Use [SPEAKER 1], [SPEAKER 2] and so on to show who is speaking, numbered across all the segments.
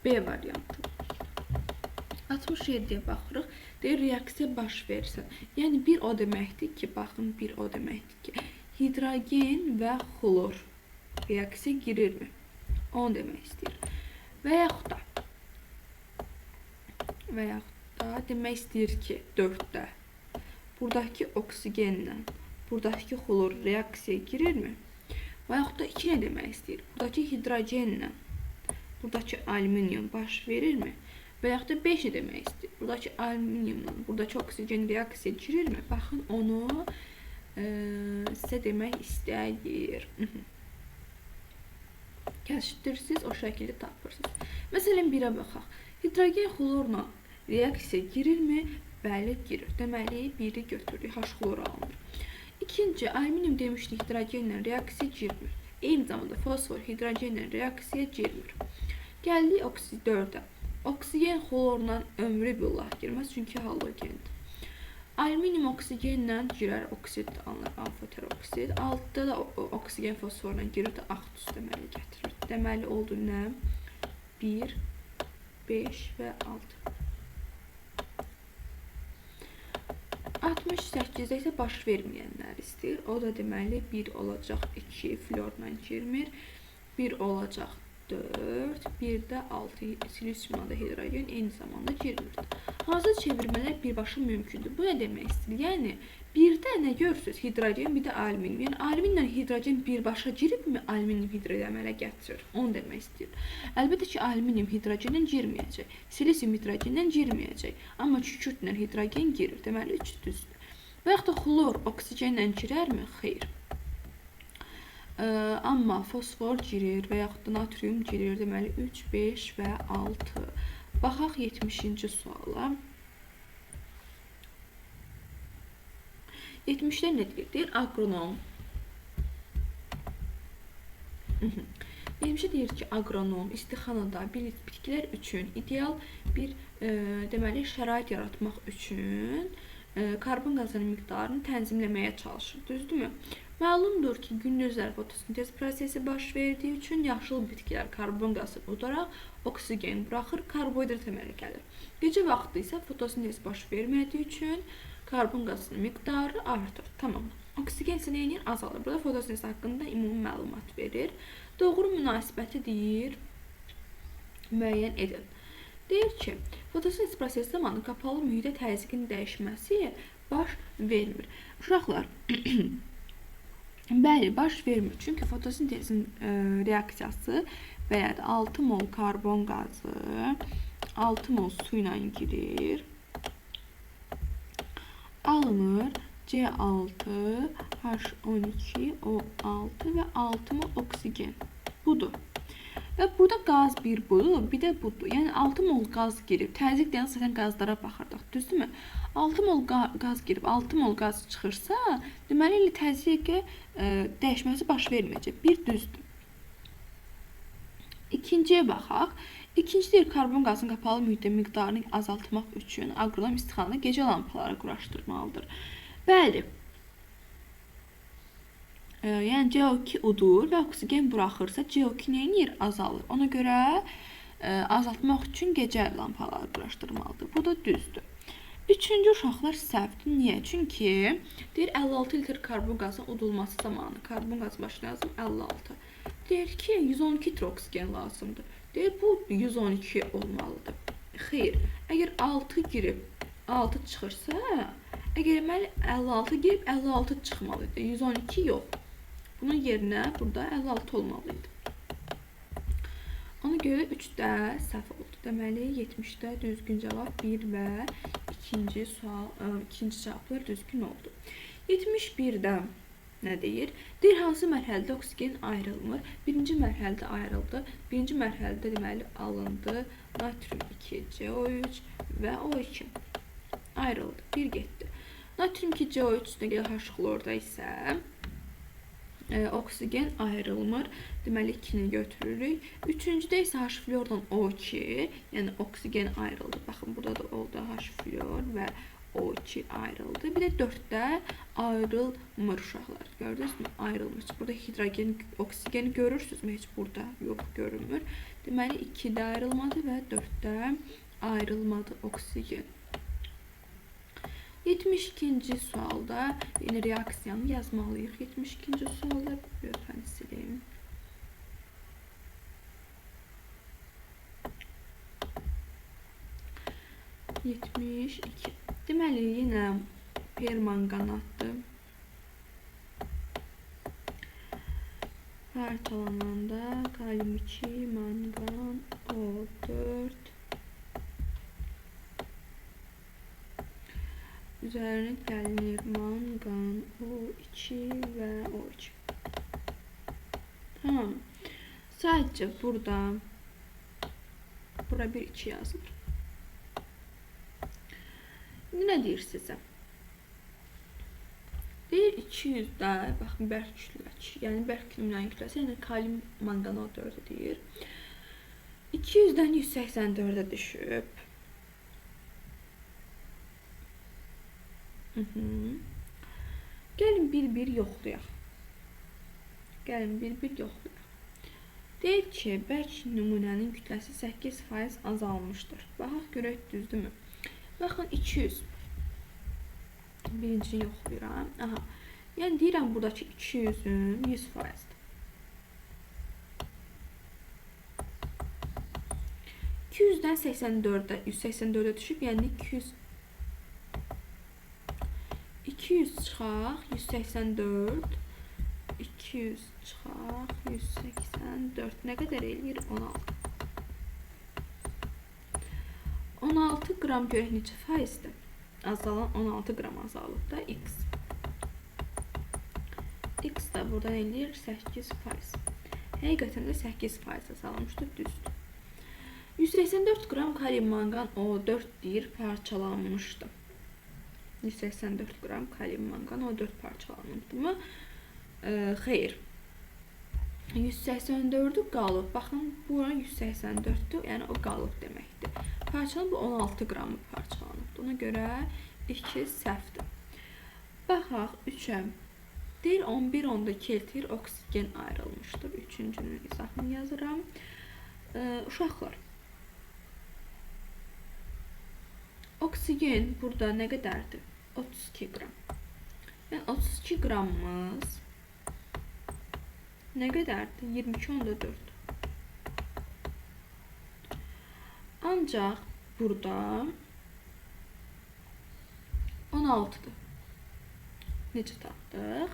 [SPEAKER 1] B variantı. 67-yə baxırıq. Deyir, reaksiya baş versin. Yəni, bir o deməkdir ki, baxın, bir o deməkdir ki, hidrogen və xlor reaksiya girirmi? Onu demək istəyir. Və yaxud da demək istəyir ki, 4-də buradakı oksigenlə buradakı xlor reaksiya girirmi? Və yaxud da 2 nə demək istəyir? Buradakı hidrogenlə buradakı alüminium baş verirmi? Və yaxud da 5 nə demək istəyir? Buradakı alüminiumla buradakı oksigen reaksiya girirmi? Baxın, onu sizə demək istəyir. Kəşfedirsiniz, o şəkildə tapırsınız. Məsələn, 1-ə baxaq. Hidrogen xlorla reaksiya girirmi? Bəli, girir. Deməli, 1-i götürürük, H xlor alınır. İkinci, alüminium demişdik, hidrogenlə reaksiya girmir. Eyni zamanda fosfor hidrogenlə reaksiya girmir. Gəldik 4-ə. Oksigen xlorla ömrü billah girməz, çünki halogendir. Alüminium oksigenlə girər, oksid alınır, amfoteroksid. 6-da da oksigen fosforla girir, Aq-duz deməli gətirir. Deməli, oldu nə? 1, 5 və 6. 68-də isə baş verməyənlər istəyir. O da deməli 1 olacaq 2, florla girmir. 1 olacaq 4, 1 də 6, silisiumda hidrogen eyni zamanda girmir. Hansı çevirmələr birbaşa mümkündür? Bu nə demək istəyir? Yəni, 1-də nə görürsünüz? Hidrogen, bir də alüminium. Yəni, alüminiumla hidrogen birbaşa giribmi? Alüminium hidrogen əmələ gətirir. Onu demək istəyir. Əlbəttə ki, alüminium hidrogendən girməyəcək. Silisium hidrogendən girməyəcək. Amma kükürdlə hidrogen girir. Deməli, 3 düzdür. Və yaxud da xlor oksigenlə girərmi? Xeyr. Amma fosfor girir və yaxud da natrium girir. Deməli, 3, 5 və 6. Baxaq 70-ci suala. 70-də nə deyir? Deyir, agronom. 70-də deyir ki, agronom istixanada bitkilər üçün ideal bir deməli, şərait yaratmaq üçün karbon qazının miqdarını tənzimləməyə çalışır. Düzdürmü? Məlumdur ki, gündüzlər fotosintez prosesi baş verdiyi üçün yaşıl bitkilər karbon qazını udaraq oksigen buraxır, karbohidrat əmələ gəlir. Gecə vaxtı isə fotosintez baş vermədiyi üçün karbon qazının miqdarı artır. Tamam. Oksigen isə nə edir? Azalır. Burada fotosintez haqqında ümumi məlumat verir. Doğru münasibəti deyir, müəyyən edin. Deyir ki, fotosintez prosesi zamanı qapalı mühitə təzyiqin dəyişməsi baş vermir. Uşaqlar, bəli, baş vermir. Çünki fotosintezin reaksiyası belədir. 6 mol karbon qazı 6 mol su ilə girir. Alınır C6, H12, O6 və 6 mol oksigen. Budur. Və burada qaz bir budur, bir də budur. Yəni 6 mol qaz girib, təzyiq deyən zaten qazlara baxırdıq, düzdürmü? 6 mol qaz girib, 6 mol qaz çıxırsa, deməli təzyiqə dəyişməsi baş verməyəcək. Bir düzdür. İkinciyə baxaq. İkinci deyir, karbon qazının qapalı mühitdə miqdarını azaltmaq üçün agronom istixanada gecə lampaları quraşdırmalıdır. Bəli. Yəni CO2 udur və oksigen buraxırsa CO2 nə edir? Azalır. Ona görə azaltmaq üçün gecə lampaları quraşdırmalıdır. Bu da düzdür. Üçüncü uşaqlar səhvdir. Niyə? Çünki deyir 56 litr karbon qazının udulması zamanı karbon qazı başına lazım 56. Deyir ki 112 litr oksigen lazımdır. Deyir bu 112 olmalıdır. Xeyr. Əgər 6 girib 6 çıxırsa, əgər deməli 56 girib 56 çıxmalıdır. 112 yox. Bunun yerinə burada 56 olmalıydı. Ona görə 3-də səhv oldu. Deməli 70-də düzgün cavab 1 və ikinci cavablar düzgün oldu. 71-də nə deyir? Deyir, hansı mərhələdə oksigen ayrılmır? Birinci mərhələdə ayrıldı. Birinci mərhələdə deməli alındı. Natrium 2, CO3 və O2 ayrıldı. Bir getdi. Natrium 2, CO3 üstünə gəlir H xlorda isə oksigen ayrılmır. Deməli 2-ni götürürük. Üçüncüdə isə H flordan O2, yəni oksigen ayrıldı. Baxın, burada da oldu H flor və O2 ayrıldı. Bir də 4-də ayrılmır uşaqlar. Gördünüz mü? Ayrılmır. Burada hidrogen, oksigeni görürsünüzmü? Heç burada yox, görünmür. Deməli 2-də ayrılmadı və 4-də ayrılmadı oksigen. 72-ci sualda yeni reaksiyanı yazmalıyıq. 72-ci sualda lütfən sileyim. Deməli, yenə permanganatdır. Parçalananda kalium 2, mangan, O4. Üzerine gelinir mangan, O2 ve O3. Tamam. Sadece burada bir 2 yazılır. Ne deyir sizə? Deyir 200-də, baxın, bərk kütləç, yəni bərk kütlənin kütləsi, yəni kalium mangan O4 deyir. 200-dən 184-ə düşüb. Gəlin bir-bir yoxlayaq. Deyir ki, bərk nümunənin kütləsi 8% azalmışdır. Baxaq görək düzdürmü? Baxın 200. Birincini yoxlayıram. Aha. Yəni deyirəm buradakı 200-ün 100%. 200-dən 84-ə, 184-ə düşüb, yəni 200 çıxaq 184, 200 çıxaq 184 nə qədər eləyir? 16. 16 qram görək neçə faizdir? Azalan 16 qram azalıb da x. X da buradan eləyir 8%. Həqiqətən də 8% azalmışdır, düzdür. 184 qram kalium mangan O4 deyir parçalanmışdı. 184 qram kalium mangan O4 parçalanmışdı mı? Xeyr. 184'ü qalıb. Baxın, bura 184'dür, yəni o qalıb deməkdir. Parçalanıb 16 qramı parçalanıb. Ona görə 2 səhvdir. Baxaq 3'ə. Deyir 11-12 litre oksigen ayrılmışdır. Üçüncünün izahını yazıram. Uşaqlar. Oksigen burada nə qədərdir? 32 qram. Yəni 32 qramımız nə qədərdir? 22.4. Ancaq burada 16'dır. Necə tapdıq?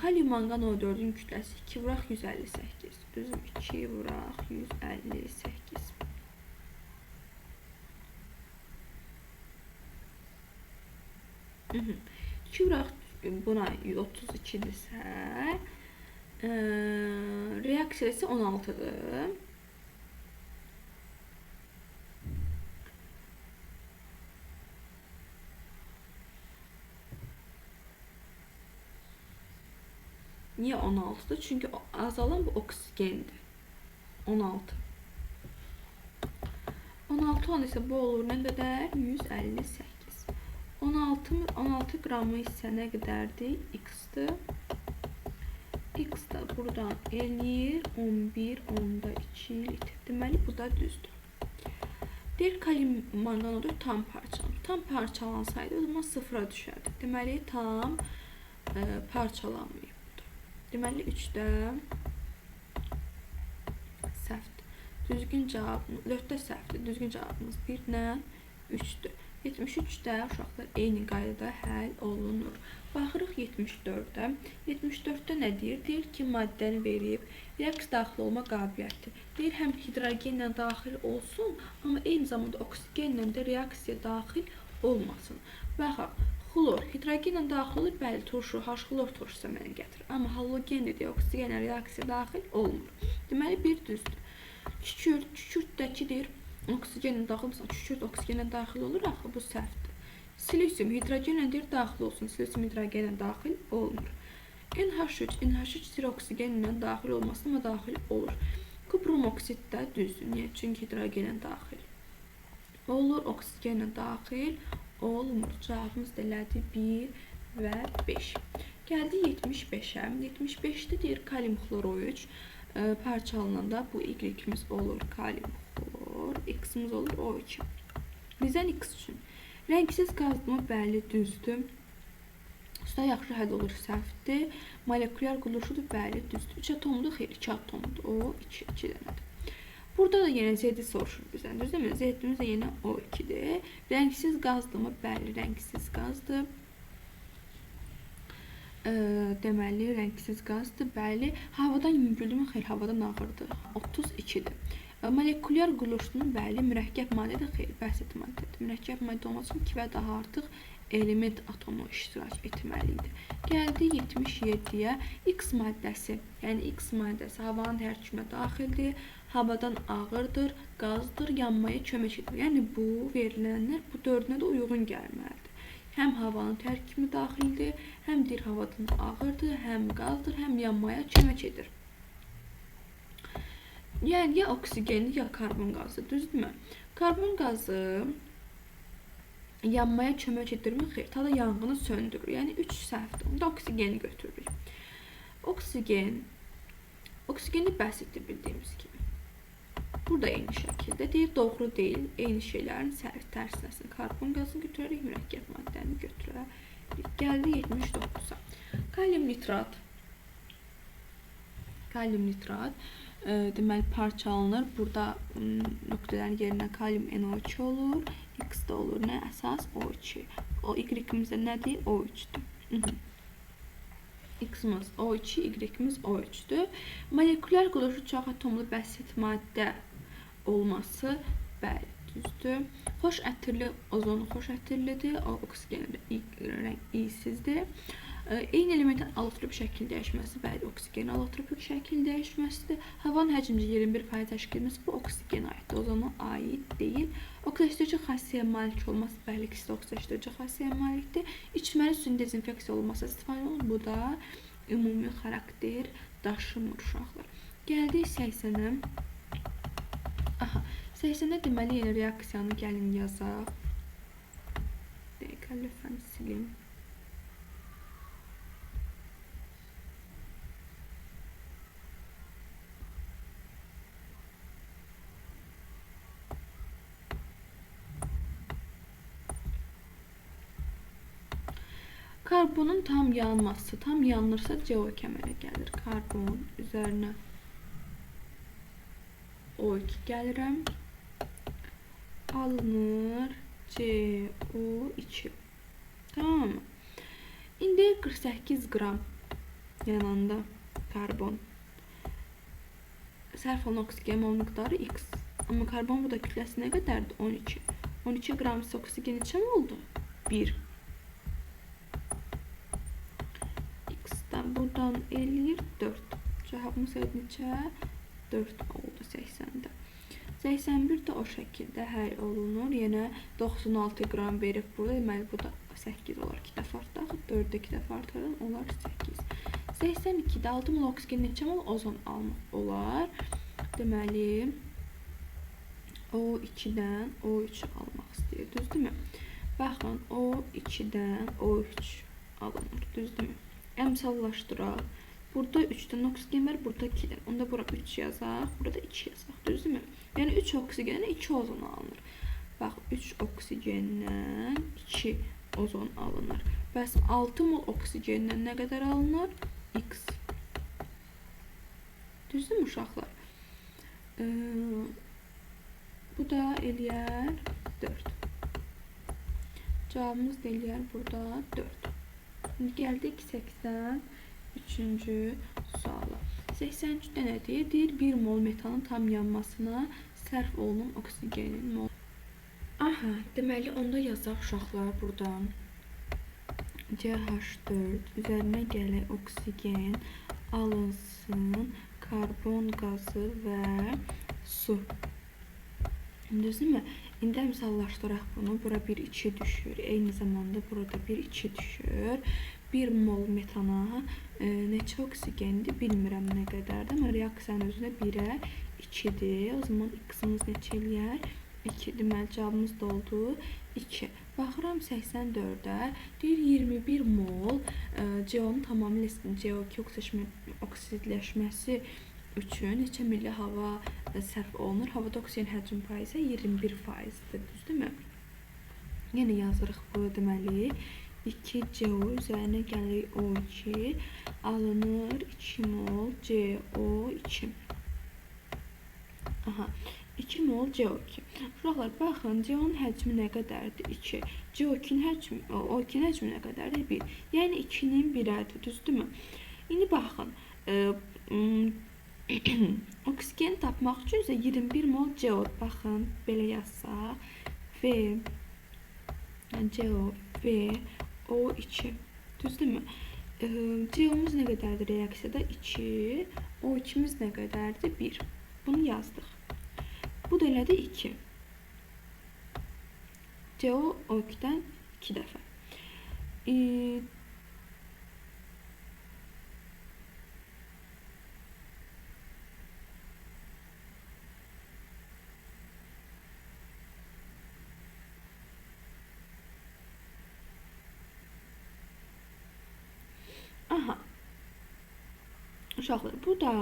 [SPEAKER 1] Kalium mangan O4'ün kütləsi 2 vuraq 158. Düzüm 2 vuraq 158. İki vuraq buna 32'dirsə, reaksiyası 16'dır. Niye 16'dır? Çünkü azalan bu oksigendir. 16. 16 10 ise bu olur ne kadar? 158. 16 gramı ise ne kadardır? X'dir. X da buradan eləyir 11.2 litre. Deməli bu da düzdür. Deyir kalium mangan odur tam parçalanır. Tam parçalansaydı o zaman sıfıra düşərdi. Deməli tam parçalanmayıb. Deməli 3'də səhvdir. Düzgün cavabımız 4'də səhvdir. Düzgün cavabımız 1 ilə 3'dür. 73'də uşaqlar eyni qaydada həll olunur. Baxırıq 74'də. 74'də nə deyir? Deyir ki, maddəni verib, reaksiya daxil olma qabiliyyəti. Deyir, həm hidrogenlə daxil olsun, amma eyni zamanda oksigenlə də reaksiya daxil olmasın. Baxaq, xlor hidrogenlə daxil olur, bəli, turşu, H-xlor turşusu mənə gətirir. Amma halogen dedik, oksigenlə reaksiya daxil olmur. Deməli, bir düzdür. Kükürdəki deyir, oksigenlə daxil olsun, kükürd oksigenlə daxil olur, axı bu səhvdir. Silisium hidrogenlə deyir, daxil olsun, silisium hidrogenlə daxil olmur. NH3 deyir, oksigenlə daxil olmasın, amma daxil olur. Kuprum oksid də düzdür, niyə? Çünki hidrogenlə daxil olur, oksigenlə daxil olmur. Cavabımız delədi 1 və 5. Gəldi 75'ə. 75'də deyir kalium xloro 3 parçalananda bu Y-imiz olur, kalium olur, X-imiz olur O2. Bizdən X üçün rəngsiz qazılma bəli düzdür. Usta yaxşı həll olur, səhvdir. Molekulyar quruluşudur, bəli düzdür. 3 atomludur, xeyr, 2 atomludur. O 2 dənədir. Burada da yenə Z-i soruşur bizdən, düzdürmü? Z-imiz də yenə O2-dir. Rəngsiz qazdır mı? Bəli, rəngsiz qazdır. Deməli, rəngsiz qazdır, bəli. Havadan yüngüldür mü? Xeyr, havadan ağırdır. 32-dir. Molekulyar quruluşunun bəli, mürəkkəb maddədir, xeyr, bəsit maddədir. Mürəkkəb maddə olması üçün 2 və daha artıq element atomu iştirak etməlidir. Gəldi 77-yə. X maddəsi, yəni X maddəsi havanın tərkibinə daxildir, havadan ağırdır, qazdır, yanmaya kömək edir. Yəni bu verilənlər bu dördünə də uyğun gəlməlidir. Həm havanın tərkibinə daxildir, həm dir havadan ağırdır, həm qazdır, həm yanmaya kömək edir. Yəni ya oksigendir, ya karbon qazı, düzdürmü? Karbon qazı yanmaya kömək edirmi? Xeyr, ta da yanğını söndürür. Yəni 3 səhvdir. Onda oksigeni götürürük. Oksigeni bəsitdir bildiyimiz kimi. Burada eyni şəkildə deyir, doğru deyil. Eyni şeylərin tərsinəsini karbon qazını götürərək, mürəkkəb maddəni götürərək. Gəldi 79-a. Kalium nitrat. Kalium nitrat deməli parçalanır. Burada nöqtələrin yerinə kalium NO2 olur. X də olur. Nə əsas? O2. O Y-imiz də nədir? O3-dür. X-imiz O2, Y-imiz O3-dür. Molekulyar quruluşu çox atomlu bəsit maddə olması bəli, düzdür. Xoş ətirli ozon xoş ətirlidir. O oksigen İ-sizdir. Eyni elementin allotrop şəkil dəyişməsi, bəli, oksigen allotropik şəkil dəyişməsidir. Havanın həcmci 21% təşkil etməsi bu oksigen aiddir, ozona aid deyil. Oksidativ xassəyə malik olması, bəli, ikisi də oksidativ xassəyə malikdir. İçməli suyun dezinfeksiya olunması istifadə olunur. Bu da ümumi xarakter daşımır uşaqlar. Gəldik 80-ə. 80-ə deməli yenə reaksiyanı gəlin yazaq. Dəqiqə, lütfən silim. Karbonun tam yanması, tam yanırsa CO2 əmələ gəlir. Karbon üzərinə O2 gəlirəm. Alınır CO2. Tamam mı? İndi 48 qram yananda karbon. Sərf olunan oksigen mol miqdarı X. Amma karbon burada kütləsi nə qədərdir? 12. 12 qram oksigen neçə oldu? 1. Buradan eləyir 4. Cavabımız neçə? 4 oldu 80-də. 81 də o şəkildə həll olunur. Yenə 96 qram verib burada. Deməli, bu da 8 olar. 2 dəfə artıq. 4-də 2 dəfə artırın. Olar 8. 82-də 6 mol oksigen neçə mol ozon almaq olar. Deməli, O2-dən O3 almaq istəyir. Düzdürmü? Baxın, O2-dən O3 alınır. Düzdürmü? Əmsallaşdıraq. Burada 3-dən oksigen var, burada 2-dən. Onda bura 3 yazaq, burada 2 yazaq. Düzdürmü? Yəni 3 oksigendən 2 ozon alınır. Bax, 3 oksigendən 2 ozon alınır. Bəs 6 mol oksigendən nə qədər alınır? X. Düzdürmü uşaqlar? Bu da eləyər 4. Cavabımız da eləyər burada 4. Şimdi gəldik 83-cü suala. 83-də nə deyir? Deyir 1 mol metanın tam yanmasına sərf olunan oksigenin mol. Aha, deməli onda yazaq uşaqlar buradan. CH4 üzərinə gələk oksigen alınsın, karbon qazı və su. Düzdürmü? İndi əmsallaşdıraq bunu. Bura 1-2 düşür. Eyni zamanda burada 1-2 düşür. 1 mol metana neçə oksigendir? Bilmirəm nə qədərdir. Amma reaksiyanın özünə 1-ə 2-dir. O zaman X-imiz neçə eləyər? 2. Deməli, cavabımız da oldu 2. Baxıram 84-ə. Deyir 21 mol CO-nun tamamilə CO2 oksidləşməsi üçün neçə milli hava sərf olunur? Havada oksigen həcmi faizi 21%-dir, düzdürmü? Yenə yazırıq bu deməli 2CO üzərinə gəlir O2 alınır 2 mol CO2. Aha, 2 mol CO2. Uşaqlar baxın, CO-nun həcmi nə qədərdir? 2. CO2-nin həcmi, O2-nin həcmi nə qədərdir? 1. Yəni 2-nin 1-ədir, düzdürmü? İndi baxın, oksigen tapmaq üçün isə 21 mol CO. Baxın, belə yazsaq V CO V O2. Düzdürmü? CO-muz nə qədərdir reaksiyada? 2. O2-miz nə qədərdir? 1. Bunu yazdıq. Bu da elədi 2. CO O2-dən 2 dəfə. Aha. Uşaqlar, bu da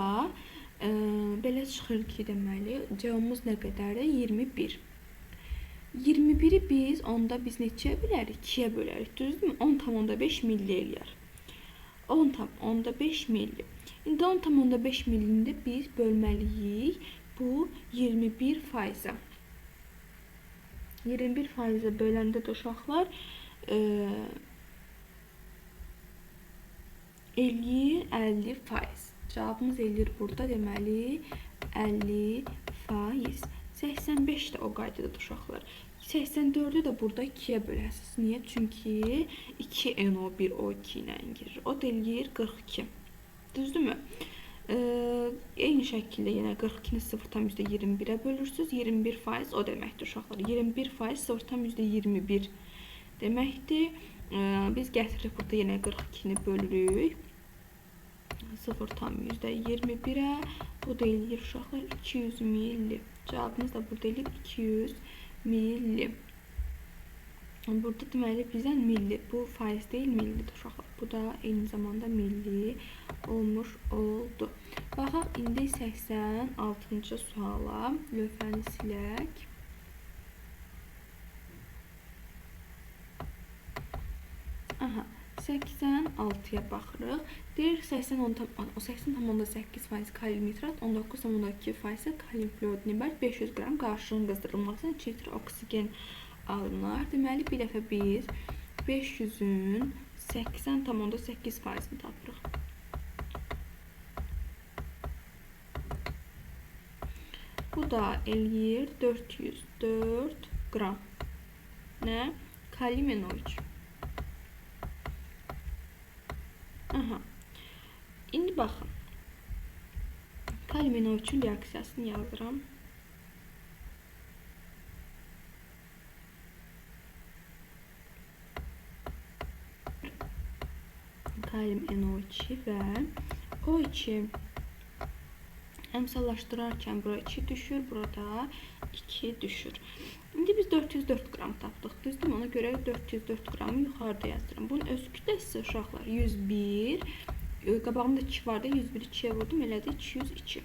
[SPEAKER 1] belə çıxır ki, deməli, CO-muz nə qədərdir? 21. 21-i biz neçəyə bölərik? 2-yə bölərik, düzdürmü? 10,5 milli eləyər. 10,5 milli. İndi 10,5 millini biz bölməliyik bu 21%-ə. 21%-ə böləndə də uşaqlar eləyir 50%. Cavabımız eləyir burada deməli 50%. 85 də o qaydada uşaqlar. 84-ü də burada 2-yə böləsiniz. Niyə? Çünki 2NO1O2 ilə girir. O da eləyir 42. Düzdürmü? Eyni şəkildə yenə 42-ni 0,21-ə bölürsünüz. 21% o deməkdir uşaqlar. 21% 0,21 deməkdir. Biz gətiririk burada yenə 42-ni bölürük. 0,21-ə. Bu da eləyir uşaqlar 200 milli. Cavabımız da burada eləyir 200 milli. Burada deməli bizdən milli. Bu faiz deyil, millidir uşaqlar. Bu da eyni zamanda milli olmuş oldu. Baxaq indi 86-cı suala. Lövhəni silək. Aha. 86-ya baxırıq. Deyir 80,8% kalium nitrat, 19,2% kalium fluorid nibrat 500 qram qarışığın qızdırılması üçün 2 litr oksigen alınır. Deməli bir dəfə biz 500-ün 80,8%-ni tapırıq. Bu da eləyir 404 qram. Nə? Kalium NO3. Aha. İndi baxın. Kalium NO3-ün reaksiyasını yazıram. Kalium NO2 və O2 əmsallaşdırarkən bura 2 düşür, burada 2 düşür. İndi biz 404 qram tapdıq. Düzdür? Ona görə 404 qramı yuxarıda yazıram. Bunun öz kütləsi uşaqlar 101. Qabağımda 2 vardı. 101-i 2-yə vurdum. Elədi 202.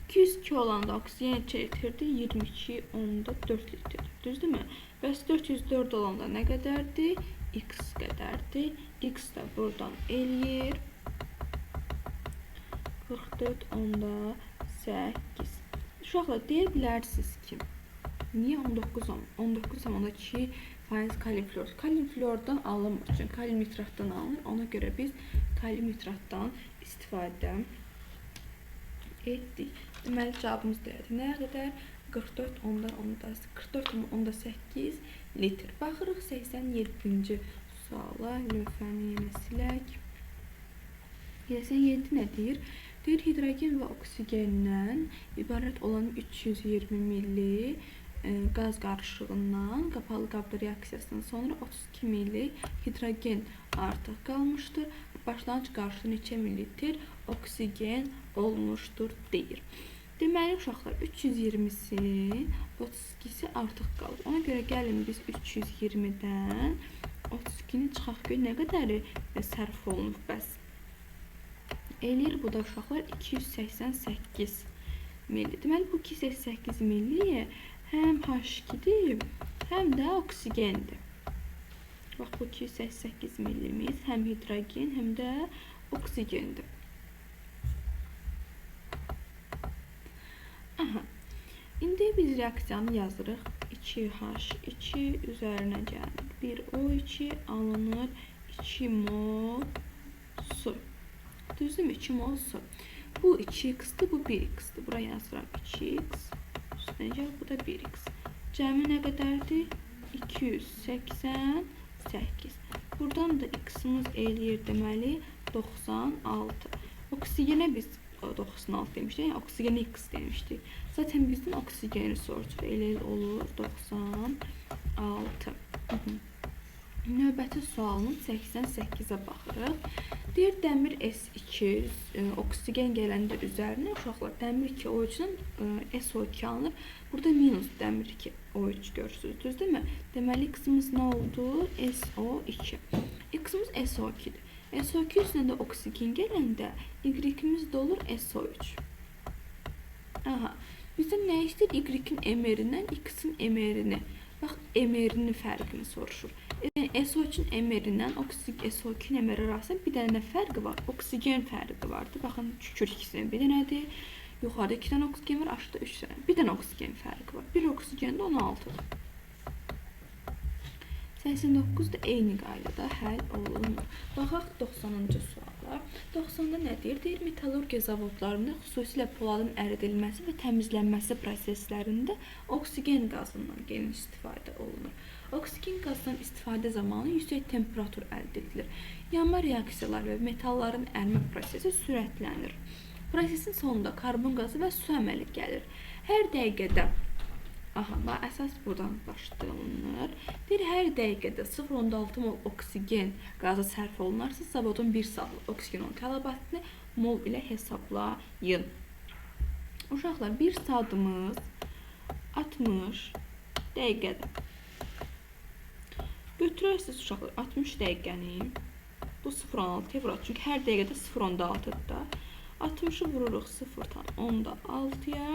[SPEAKER 1] 202 olanda oksigen neçə litrdir? 22,4 litrdir. Düzdürmü? Bəs 404 olanda nə qədərdir? X qədərdir. X də buradan eləyir 44,8. Uşaqlar, deyə bilərsiniz ki, niyə 19,2% kalium fluorid? Kalium fluoriddan alınmır, çünki kalium nitratdan alınır. Ona görə biz kalium nitratdan istifadə etdik. Deməli, cavabımız deyildi. Nəyə qədər? 44,8 litr. Baxırıq 87-ci suala. Lövhəni yenə silək. 87 nə deyir? Deyir, hidrogen və oksigendən ibarət olan 320 milli qaz qarışığından qapalı qabda reaksiyasından sonra 32 milli hidrogen artıq qalmışdır. Başlanğıc qarışığı neçə millitr oksigen olmuşdur deyir. Deməli, uşaqlar, 320-si, 32-si artıq qalır. Ona görə gəlin biz 320-dən 32-ni çıxaq görə nə qədəri sərf olunub bəs? eləyir bu da uşaqlar 288 milli. Deməli bu 288 milliyə həm H2-dir, həm də oksigendir. Bax bu 288 millimiz həm hidrogen, həm də oksigendir. Aha. İndi biz reaksiyanı yazırıq. 2H2 üzərinə gəlir. 1O2 alınır 2 mol su. Düzdürmü? 2 mol su. Bu 2x'dir, bu 1x'dir. Buraya yazıram 2x. Üstünə gəl, bu da 1x. Cəmi nə qədərdir? 288. Buradan da x-imiz eləyir deməli 96. Oksigenə biz 96 demişdik. Yəni oksigenə x demişdik. Zaten bizdən oksigeni soruşur. Elə olur 96. Növbəti sualın 88-ə baxırıq. Deyir dəmir S2 oksigen gələndə üzərinə uşaqlar dəmir 2 O3-dən SO2 alınır. Burada minus dəmir 2 O3 görürsünüz. Düzdürmü? Deməli x-imiz nə oldu? SO2. X-imiz SO2-dir. SO2 üstündə oksigen gələndə Y-imiz də olur SO3. Aha. Bizdən nə istəyir? Y-in MR-indən X-in MR-ini. Bax, MR-inin fərqini soruşur. SO2-nin MR-indən SO2-nin MR arasında bir dənə fərqi var. Oksigen fərqi vardır. Baxın, şükür ikisinin bir dənədir. Yuxarıda 2 dənə oksigen var, aşağıda 3 dənə. Bir dənə oksigen fərqi var. Bir oksigen də 16-dır. 89 da eyni qaydada həll olunur. Baxaq 90-cı suala. 90-da nə deyir? Deyir, metallurgiya zavodlarında xüsusilə poladın əridilməsi və təmizlənməsi proseslərində oksigen qazından geniş istifadə olunur. Oksigen qazdan istifadə zamanı yüksək temperatur əldə edilir. Yanma reaksiyaları və metalların ərmə prosesi sürətlənir. Prosesin sonunda karbon qazı və su əmələ gəlir. Hər dəqiqədə əsas buradan başlanılır. Deyir, hər dəqiqədə 0,6 mol oksigen qazı sərf olunarsa, zavodun 1 saatlıq oksigen tələbatını mol ilə hesablayın. Uşaqlar, 1 saatımız 60 dəqiqədə. Götürərsiniz uşaqlar 60 dəqiqəni. Bu 0,6-ya vuraq. Çünki hər dəqiqədə 0,6-dır da. 60-ı vururuq 0,6-ya.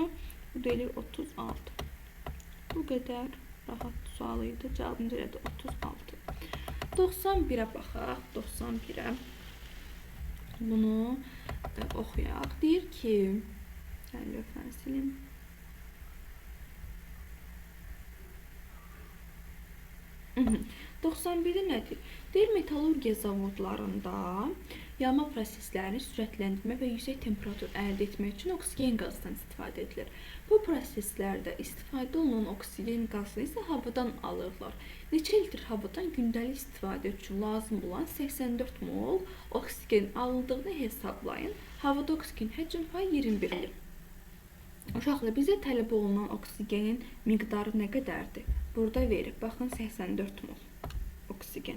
[SPEAKER 1] Bu da eləyir 36. Bu qədər rahat sual idi. Cavabımız elədi 36. 91-ə baxaq. 91-ə. Bunu oxuyaq. Deyir ki, lütfən silim. Mhm. 91-də nədir? Deyir, metallurgiya zavodlarında yanma proseslərini sürətləndirmək və yüksək temperatur əldə etmək üçün oksigen qazından istifadə edilir. Bu proseslərdə istifadə olunan oksigen qazını isə havadan alırlar. Neçə litr havadan gündəlik istifadə üçün lazım olan 84 mol oksigen alındığını hesablayın. Havada oksigen həcm payı 21-dir. Uşaqlar, bizə tələb olunan oksigenin miqdarı nə qədərdir? Burada verib, baxın 84 mol oksigen.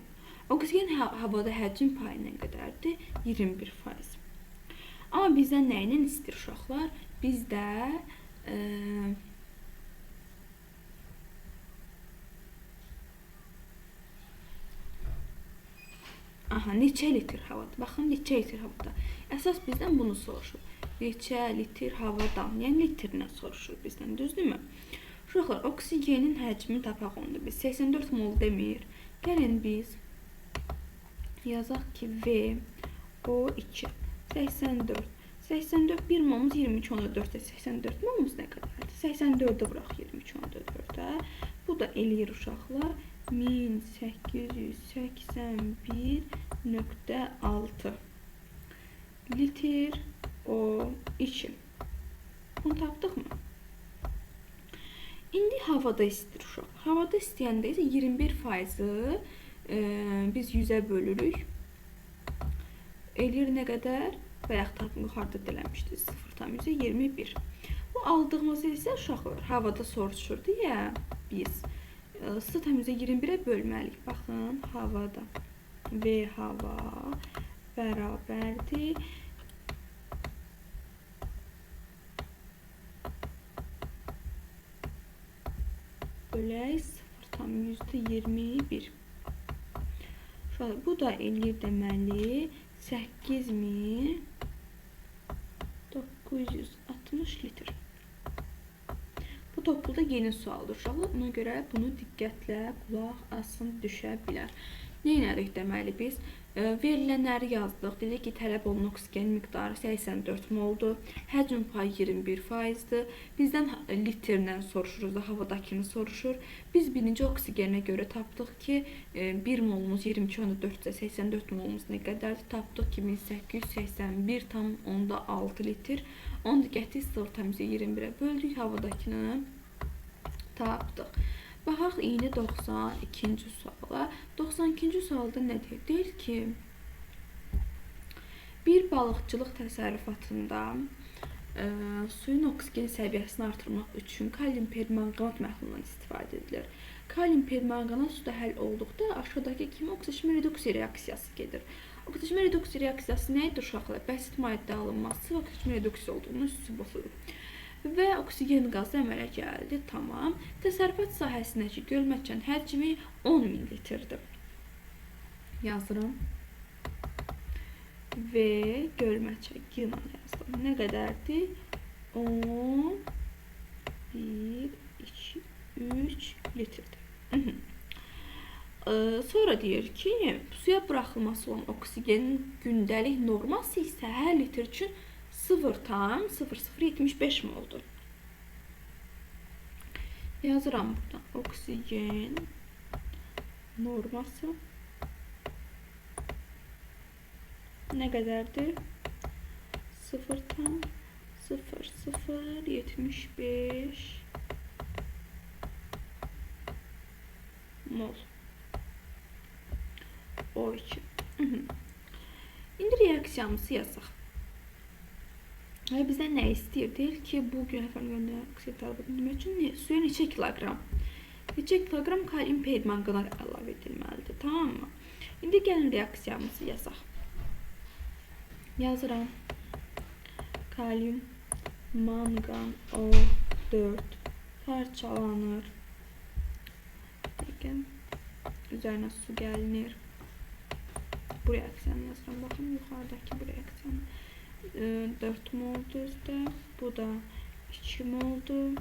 [SPEAKER 1] Oksigen havada həcm payı nə qədərdir? 21%. Amma bizdən nə ilə istəyir uşaqlar? Bizdə neçə litr havada? Baxın, neçə litr havada? Əsas bizdən bunu soruşur. Neçə litr havadan? Yəni litrlə soruşur bizdən, düzdürmü? Uşaqlar, oksigenin həcmini tapaq onda biz. 84 mol demir. Gəlin biz yazaq ki, VO2 84. 84 1 molumuz 23,4-də. 84 molumuz nə qədərdir? 84-də vuraq 23,4-də. Bu da eləyir uşaqlar 1881,6 litr O2. Bunu tapdıq mı? İndi havada istəyir uşaq. Havada istəyəndə isə 21%-ı biz 100-ə bölürük. Eləyir nə qədər? Bayaq yuxarıda eləmişdik. 0,21. Bu aldığımız isə uşaqlar havada soruşurdu ya biz. 0,21-ə bölməliyik. Baxın, havada. V hava bərabərdir. Bölək 0,21. Bu da eləyir deməli 8000 960 litr. Bu topluluqda yeni sualdır uşaqlar. Ona görə bunu diqqətlə qulaq asın, düşə bilər. Nə edirik deməli biz? Verilənləri yazdıq. Dedik ki, tələb olunan oksigen miqdarı 84 moldur. Həcm payı 21%-dir. Bizdən litrlə soruşuruz da, havadakını soruşur. Biz birinci oksigenə görə tapdıq ki, 1 molumuz 22,4-84 molumuz nə qədərdir? Tapdıq ki, 1881,6 litr. Onu da gətirdik 0,21-ə böldük, havadakını tapdıq. Baxaq indi 92-ci suala. 92-ci sualda nə deyir? Deyir ki, bir balıqçılıq təsərrüfatında suyun oksigen səviyyəsini artırmaq üçün kalium permanganat məhlulundan istifadə edilir. Kalium permanganat suda həll olduqda aşağıdakı kimi oksijen reduksiya reaksiyası gedir. Oksijen reduksiya reaksiyası nədir uşaqlar? Bəsit maddə alınması oksijen reduksiya olduğunu sübutudur. Və oksigen qazı əmələ gəldi. Tamam. Təsərrüfat sahəsindəki gölməçənin həcmi 10.000 litrdir. Yazıram. Və gölməçə yığına yazdım. Nə qədərdir? 10, 1, 2, 3 litrdir. Sonra deyir ki, suya buraxılması olan oksigenin gündəlik norması isə hər litr üçün 0,0075 moldur. Yazıram buradan. Oksigen norması nə qədərdir? 0,0075 mol. O2. İndi reaksiyamızı yazaq. Bizdən nə istəyir? Deyir ki, bu günəfərin göndərən oksigen tələbatını demək üçün suya neçə kiloqram? Neçə kiloqram kalium permanganat əlavə edilməlidir. Tamam mı? İndi gəlin reaksiyamızı yazaq. Yazıram. Kalium mangan O4 parçalanır. Bakın. Üzərinə su gəlinir. Bu reaksiyanı yazıram. Baxın, yuxarıdakı bu reaksiyanı. 4 moldur üstə. Bu da 2 moldur.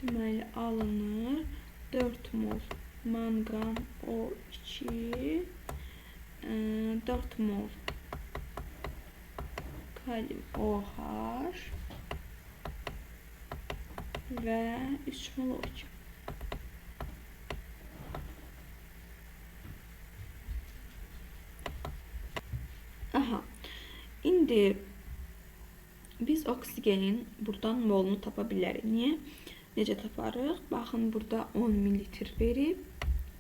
[SPEAKER 1] Deməli, alınır. 4 mol mangan O2. 4 mol kalium OH və 3 mol O2. Aha. İndi biz oksigenin buradan molunu tapa bilərik. Niyə? Necə taparıq? Baxın, burada 10.000 litr verib.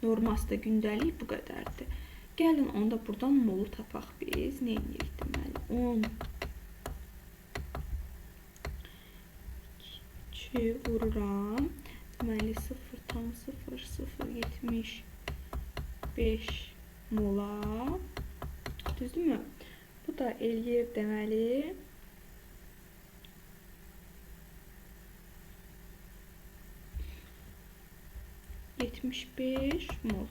[SPEAKER 1] Norması da gündəlik bu qədərdir. Gəlin onda buradan molu tapaq biz. Nə edirik deməli? 10 2 vururam. Deməli 0,0075 mola. Düzdürmü? Bu da eləyir deməli 75 mol.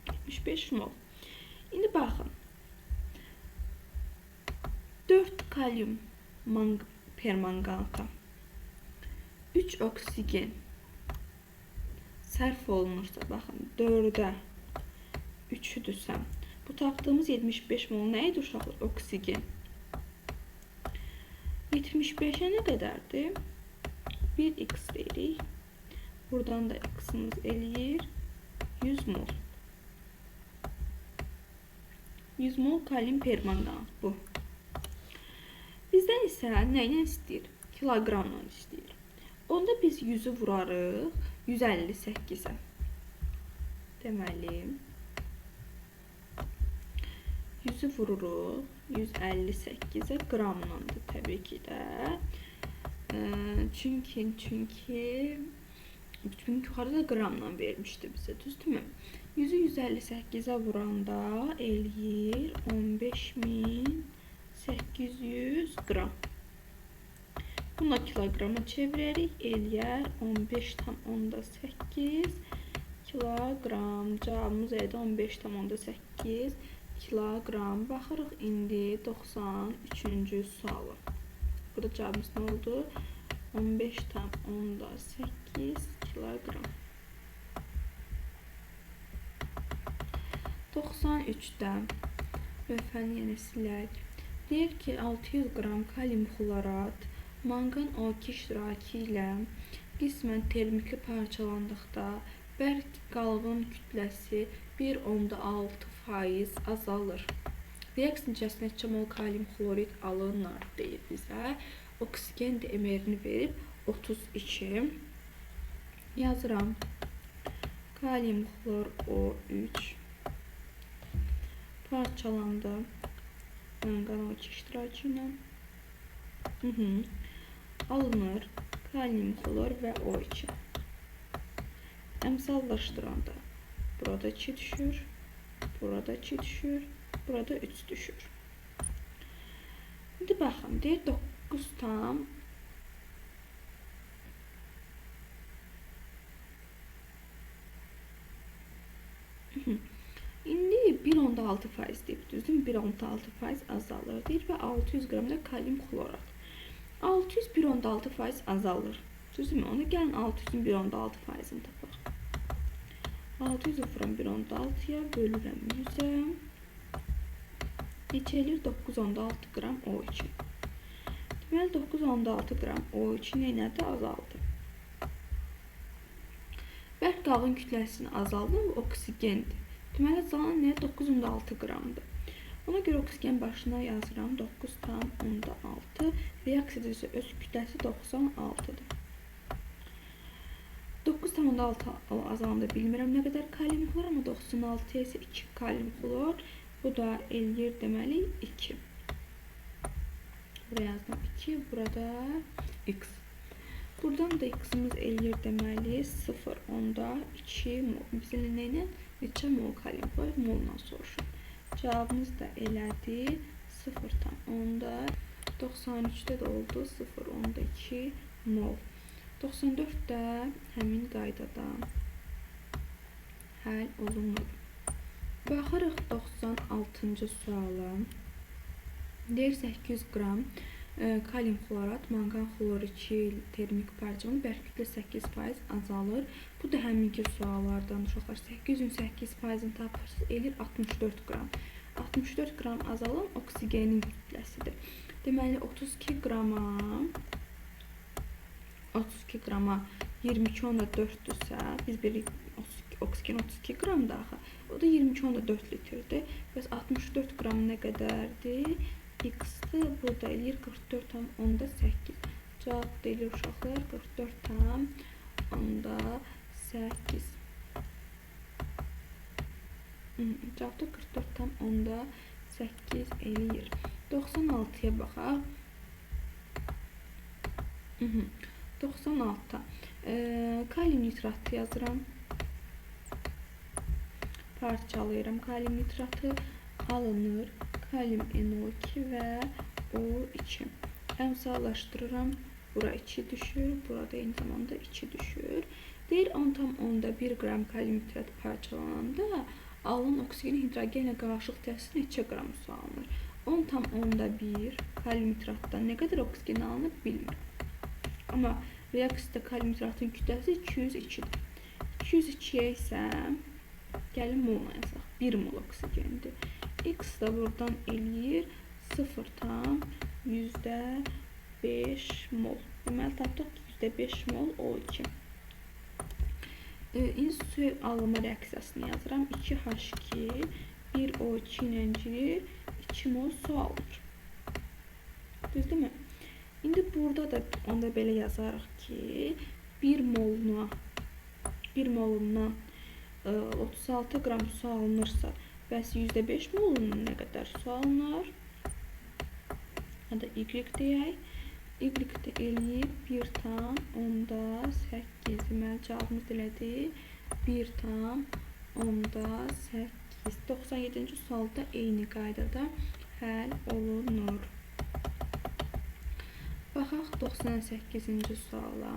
[SPEAKER 1] 75 mol. İndi baxın. 4 kalium permanganata 3 oksigen sərf olunursa, baxın, 4-ə 3-dürsəm, bu tapdığımız 75 mol nə idi uşaqlar? Oksigen. 75-ə nə qədərdir? 1x deyirik. Buradan da x-imiz eləyir 100 mol. 100 mol kalium permanganat bu. Bizdən isə nə ilə istəyir? Kiloqramla istəyir. Onda biz 100-ü vurarıq 158-ə. Deməli 100-ü vururuq 158-ə, qramlandır təbii ki də. Çünki yuxarıda qramla vermişdi bizə, düzdürmü? 100-ü 158-ə vuranda eləyir 15.800 qram. Bunu kiloqrama çevirərik, eləyər 15,8 kiloqram. Cavabımız eləyir 15,8 kiloqram. Baxırıq indi 93-cü suala. Burada cavabımız nə oldu? 15,8 kiloqram. 93-də lövhəni yenə silək. Deyir ki, 600 qram kalium xlorat manqan O2 iştirakı ilə qismən termiki parçalandıqda bərk qalığın kütləsi 1,6% azalır. Reaksiya nəticəsində neçə mol kalium xlorid alınır deyir bizə. Oksigen DMR-ni verib 32. Yazıram. Kalium xlor O3 parçalandı. Manqan O2 iştirakı ilə alınır. Kalium xlor və O2. Əmsallaşdıranda burada 2 düşür, burada 2 düşür, burada 3 düşür. İndi baxın, deyir 9 tam İndi 1,6% deyib, düzdür? 1,6% azalır deyir və 600 qramda kalium xlorat. 600 1,6% azalır. Düzdürmü? Ona gəlin 600-ün 1,6%-ni tapaq. 600 vururam 1,6-ya, bölürəm 100-ə. Neçə eləyir? 9,6 qram O2. Deməli, 9,6 qram O2 neynədir? Azaldı. Bərk qalığın kütləsini azaldı və oksigendir. Deməli, azalan nə? 9,6 qramdır. Ona görə oksigen başına yazıram 9,6. Reaksiyada isə öz kütləsi 96-dır. 9,6 azalanda bilmirəm nə qədər kalium xlor, amma 96-ya isə 2 kalium xlor. Bu da eləyir deməli 2. Buraya yazdım 2, burada x. Buradan da x-imiz eləyir deməli 0,2 mol. Bizə nə? Neçə mol kalium xlor? Moldan soruşur. Cavabımız da elədi 0,93-də də oldu 0,2 mol. 94-də həmin qaydada həll olunur. Baxırıq 96-cı suala. Deyir 800 qram kalium xlorat, manqan xlor 2 termik parçalanır, bərk kütlə 8% azalır. Bu da həminki suallardan uşaqlar. 800-ün 8%-ni tapırsınız, eləyir 64 qram. 64 qram azalan oksigenin kütləsidir. Deməli 32 qrama 22,4-dürsə, biz bilirik oksigen 32 qramdır axı. O da 22,4 litrdir. Bəs 64 qram nə qədərdir? X-dir. Burada eləyir 44,8. Cavab da eləyir uşaqlar 44,8. Cavab da 44,8 eləyir. 96-ya baxaq. 96-da kalium nitratı yazıram. Parçalayıram kalium nitratı. Alınır. Kalium NO2 və O2. Əmsallaşdırıram. Bura 2 düşür. Burada eyni zamanda 2 düşür. Deyir 10,1 qram kalium nitrat parçalananda alınan oksigenin hidrogenlə qarışıq təsiri neçə qram su alınır? 10,1 kalium nitratdan nə qədər oksigen alınır bilmirəm. Amma reaksiyada kalium nitratın kütləsi 202-dir. 202-yə isə gəlin moluna yazaq. 1 mol oksigendir. X da buradan eləyir 0,5 mol. Deməli tapdıq %5 mol O2. İndi su alınma reaksiyasını yazıram. 2H2 1 O2 ilə girir, 2 mol su alınır. Düzdürmü? İndi burada da onda belə yazarıq ki 1 moluna 36 qram su alınırsa, bəs %5 molunun nə qədər su alınır? Hadi Y deyək. Y də eləyib 1,8. Deməli cavabımız elədi 1,8. 97-ci sualda eyni qaydada həll olunur. Baxaq 98-ci suala.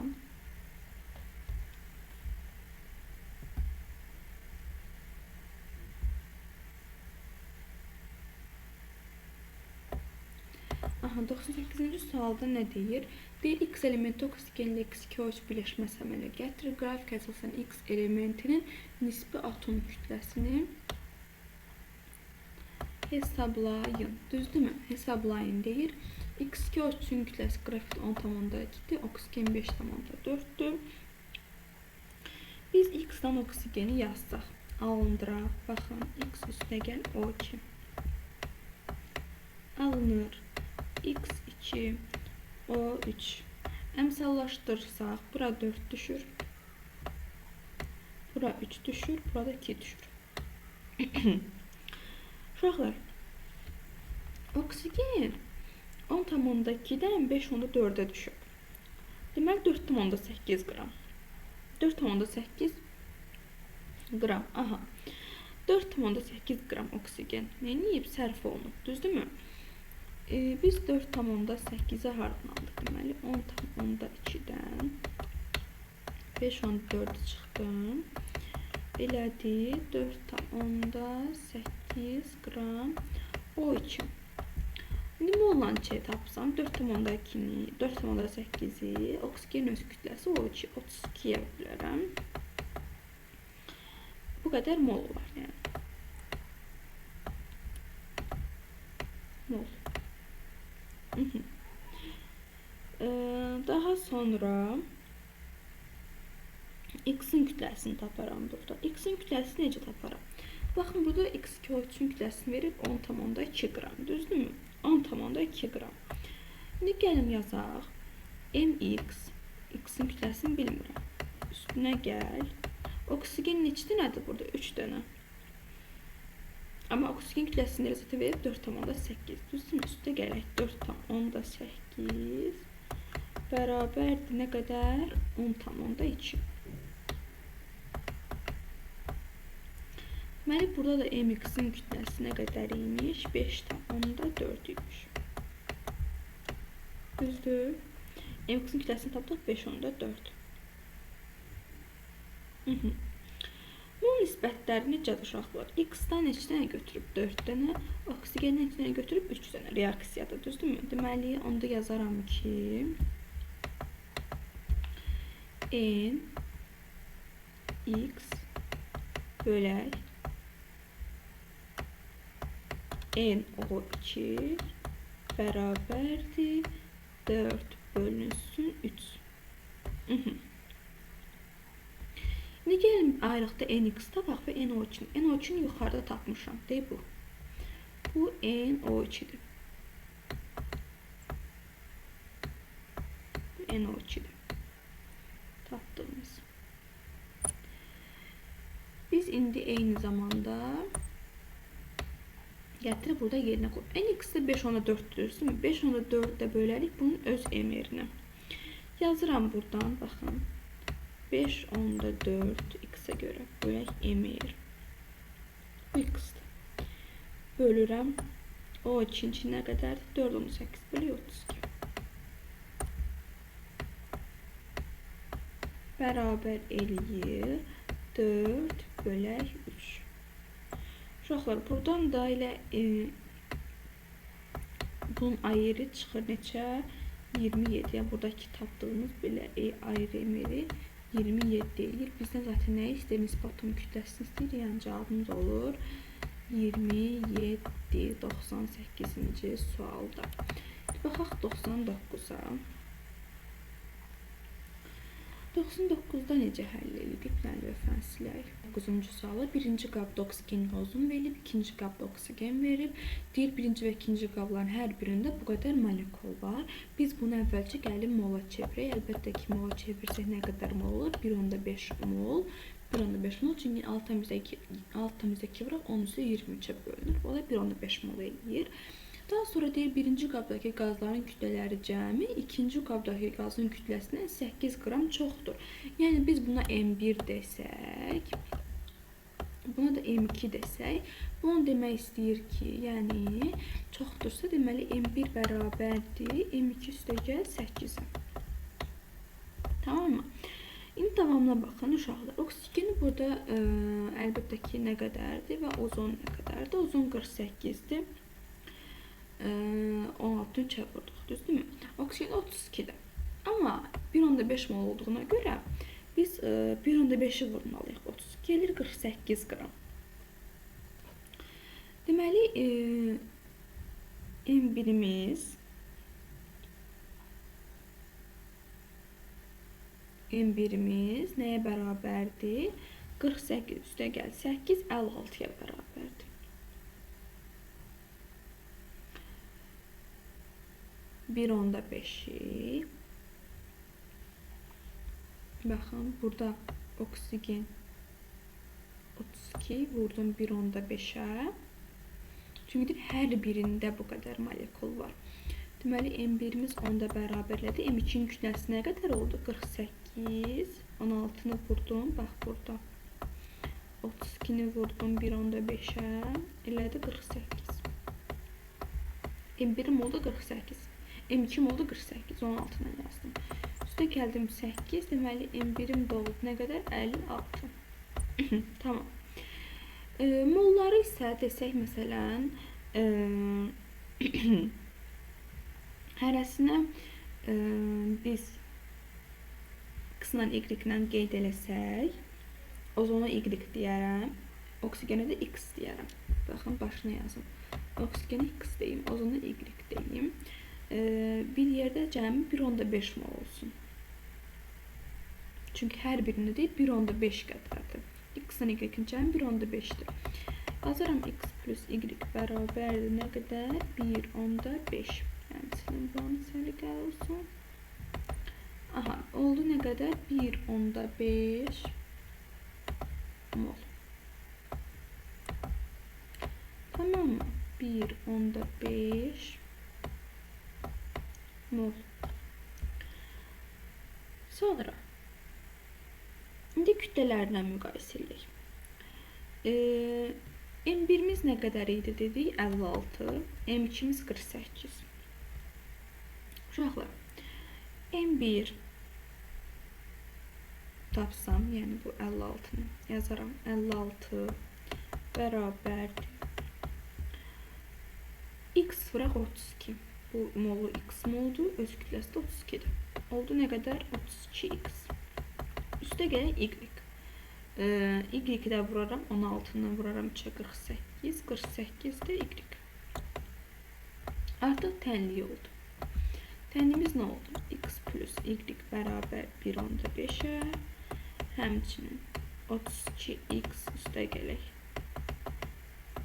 [SPEAKER 1] Aha, 98-ci sualda nə deyir? Deyir, X elementi oksigenlə X2O3 birləşməsi əmələ gətirir. Qrafik əsasən X elementinin nisbi atom kütləsini hesablayın. Düzdürmü? Hesablayın deyir. X2O3-ün kütləsi qrafikdə 10,2-dir, oksigen 5,4-dür. Biz X-dan oksigeni yazsaq, alındıraq. Baxın, X üstəgəl O2. Alınır. X2, O3. Əmsallaşdırsaq, bura 4 düşür. Bura 3 düşür, burada 2 düşür. Uşaqlar, oksigen 10,2-dən 5,4-ə düşür. Deməli, 4,8 qram. 4,8 qram. Aha. 4,8 qram oksigen nəyib? Sərf olunub. Düzdürmü? Biz 4,8-ə hardan aldıq? Deməli, 10,2-dən 5,4 çıxdım. Elədi 4,8 qram O2. İndi molla neçəyə tapsam 4,2-ni, 4,8-i, oksigen öz kütləsi O2, 32-yə bilərəm. Bu qədər mol var yəni. Mol. Daha sonra X-in kütləsini taparam burada. X-in kütləsini necə taparam? Baxın, burada X2O3-ün kütləsini verib 10,2 qram. Düzdürmü? 10,2 qram. İndi gəlin yazaq. MX. X-in kütləsini bilmirəm. Üstünə gəl. Oksigen neçə dənədir burada? 3 dənə. Amma oksigen kütləsini rezətə verib 4,8. Düzdürmü? Üstə gələk. 4,8 bərabərdir nə qədər? 10,2. Deməli, burada da MX-in kütləsi nə qədər imiş? 5,4 imiş. Düzdür. MX-in kütləsini tapdıq 5,4. Bu nisbətləri necədir uşaqlar? X-dan neçə dənə götürüb 4 dənə, oksigen neçə dənə götürüb 3 dənə reaksiyada. Düzdürmü? Deməli, onda yazaram ki N X bölək NO2 bərabərdir 4 bölünsün 3. İndi gəlin ayrıqda NX tapaq və NO2-ni. NO2-ni yuxarıda tapmışam. Deyil bu. Bu NO2-dir. Bu NO2-dir. Tapdığımız. Biz indi eyni zamanda gətirib burada yerinə qoyub. NX-də 5,4-dür. 5,4-də bölərik bunun öz MR-ini. Yazıram buradan, baxın. 5,4 X-ə görə bölək MR. Bu X-dir. Bölürəm. O ikinci nə qədərdir? 4,8 bölək 32. Bərabər eləyir 4 bölək 3. Uşaqlar, buradan da elə bunun ayrı çıxır neçə? 27. Yəni, buradakı tapdığımız belə ayrı 27 deyil. Bizdən zaten nə istəyir? Nisbi atom kütləsini istəyir. Yəni, cavabımız olur 27, 98-ci sualda. Baxaq 99-a. 99-da necə həll edirik? Lütfən silək. 9-cu suala birinci qabda oksigen ozon verilib, ikinci qabda oksigen verib. Deyir, birinci və ikinci qabların hər birində bu qədər molekul var. Biz bunu əvvəlcə gəlib mola çevirək. Əlbəttə ki, mola çevirsək nə qədər mol olur? 1,5 mol. 1,5 mol. Çünki 6,2 vuraq 10^23-ə bölünür. O da 1,5 mol eləyir. Daha sonra deyir, birinci qabdakı qazların kütlələri cəmi, ikinci qabdakı qazın kütləsindən 8 qram çoxdur. Yəni, biz buna M1 desək, buna da M2 desək, bunu demək istəyir ki, yəni, çoxdursa, deməli, M1 bərabərdir, M2 üstəgəl 8-ə. Tamam mı? İndi davamına baxın, uşaqlar. Oksigeni burada əlbəttə ki, nə qədərdir və ozon nə qədərdir? Ozon 48-dir. 16 bütün çevurduq, düzdürmü? Oksigen 32-dir. Amma 1.5 mol olduğuna görə biz 1.5-i vurmalıyıq. 32 gelir 48 qram. Deməli, M1'imiz nəyə bərabərdir? 48 üstə gəl 8 56-ya bərabərdir. Bir onda 5'i. Baxın, burada oksigen 32 vurdum 1/5'ə. Çünki hər birində bu qədər molekul var. Deməli, M1'imiz 10'da bərabərlədi. M2'nin kütləsi nə qədər oldu? 48. 16'nı vurdum. Bax, burada. 32'ni vurdum 1/5'ə. Elədi 48. M1'im oldu 48. M2'm oldu 48. 16'dan yazdım. Üstə gəldim 8. Deməli, M1'im də oldu nə qədər? 56. Tamam. Molları isə desək, məsələn, hərəsinə biz x-la y-lə qeyd eləsək, ozona y deyərəm, oksigenə də x deyərəm. Baxın, başına yazın. Oksigenə x deyim, ozona y deyim. Bir yerdə cəmi 1/5 mol olsun. Çünki hər birini deyib 1/5 qədərdir. X-ın y-ın cəmi 1/5'dir. Azaram x plus y bərabərdir nə qədər? 1/5. Yəni, silin buranı səliqəli olsun. Aha, oldu nə qədər? 1/5 mol. Tamam mı? 1/5 mol. Sonra indi kütlələrlə müqayisə edək. M1'imiz nə qədər idi dedik? 56. M2'miz 48. Uşaqlar, M1 tapsam, yəni bu 56'nı yazaram. 56 bərabərdir. X vuraq 32. Bu molu x moldu, öz kütləsi də 32'dir. Oldu nə qədər? 32x. Üstə gələk y. Y-də vuraram, 16'nı vuraram 3'ə 48. 48 də y. Artıq tənlik oldu. Tənliyimiz nə oldu? X plus y bərabər 1/5'ə. Həmçinin 32x üstə gələk.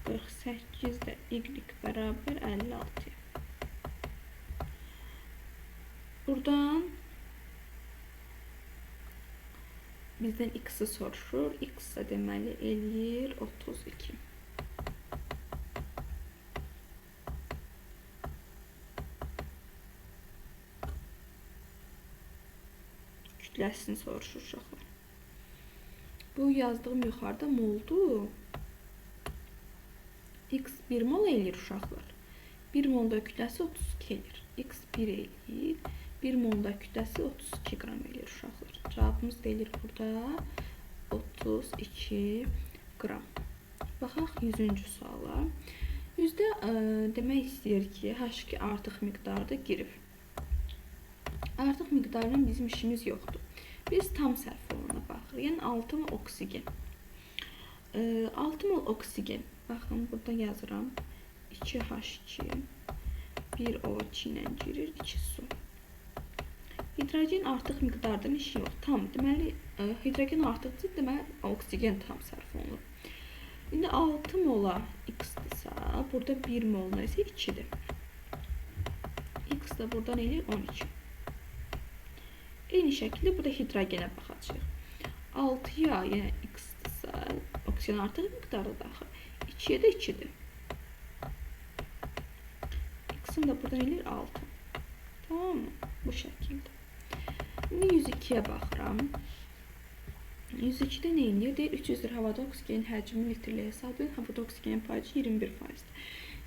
[SPEAKER 1] 48 də y bərabər 56'ya. Buradan bizdən x-i soruşur. X də deməli eləyir 32. Kütləsini soruşur uşaqlar. Bu yazdığım yuxarıda moldu. X 1 mol eləyir uşaqlar. 1 molda kütləsi 32 eləyir. X 1 eləyir. 1 molda kütləsi 32 qram eləyir uşaqlar. Cavabımız deyilir burada 32 qram. Baxaq 100-cü suala. 100-də demək istəyir ki, H2 artıq miqdarda girib. Artıq miqdarla bizim işimiz yoxdur. Biz tam sərf olana baxırıq. Yəni 6 mol oksigen. 6 mol oksigen. Baxın, burada yazıram. 2H2 1 O2 ilə girir, 2 su. Hidrogen artıq miqdardan işi yox. Tam, deməli, hidrogen artıqdır, deməli, oksigen tam sərf olunur. İndi 6 mola x-dirsə, burada 1 moluna isə 2'dir. X də buradan eləyir 12. Eyni şəkildə burada hidrogenə baxacaq. 6'ya, yəni x-dirsə, oksigen artıq miqdarda daxil. 2'ye də 2'dir. X'in də buradan eləyir 6. Tamam mı? Bu şəkildə. İndi 102'yə baxıram. 102'də nə eləyir? Deyir 300'dür havada oksigenin həcmi litrliyə hesab edin. Havada oksigenin paycı 21%.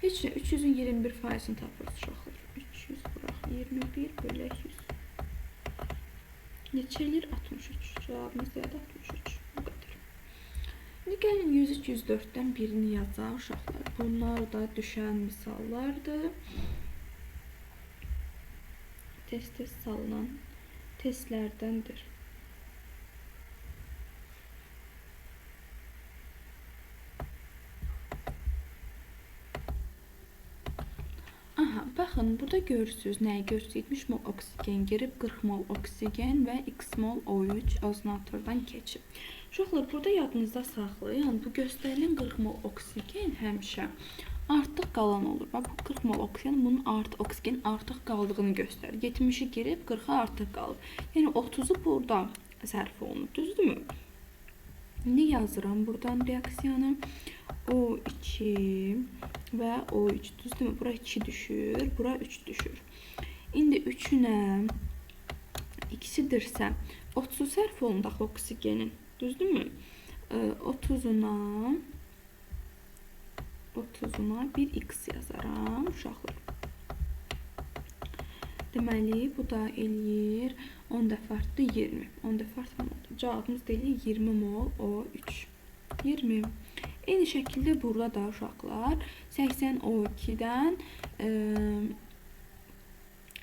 [SPEAKER 1] Heç nə, 300'ün 21%'ni tapırız uşaqlar. 300 bıraq 21 bölək 100. Neçə eləyir? 63. Cavabımız da 63. Bu qədər. İndi gəlin 103, 104'dən birini yazaq uşaqlar. Bunlar da düşən misallardır. tez-tez salınan testlərdəndir. Aha, baxın, burada görürsünüz nəyi görürsünüz? 70 mol oksigen girib, 40 mol oksigen və x mol O3 ozonatordan keçib. Uşaqlar, burada yadınızda saxlayın, bu göstərilən 40 mol oksigen həmişə artıq qalan olur. Bu 40 mol oksigen, bunun oksigen artıq qaldığını göstərir. 70'i girib, 40'a artıq qalıb. Yəni 30'u burada sərf olunur, düzdürmü? İndi yazıram buradan reaksiyanı. O2 və O3, düzdürmü? Bura 2 düşür, bura 3 düşür. İndi 3'ünə ikisidirsə 30'u sərf olunur oksigenin, düzdürmü? 30'una bir x yazaram uşaqlar. Deməli, bu da eləyir 10 dəfə artdı 20. 10 dəfə artmadı. Cavabımız da eləyir 20 mol O3. 20. Eyni şəkildə burada da uşaqlar 80 O2'dən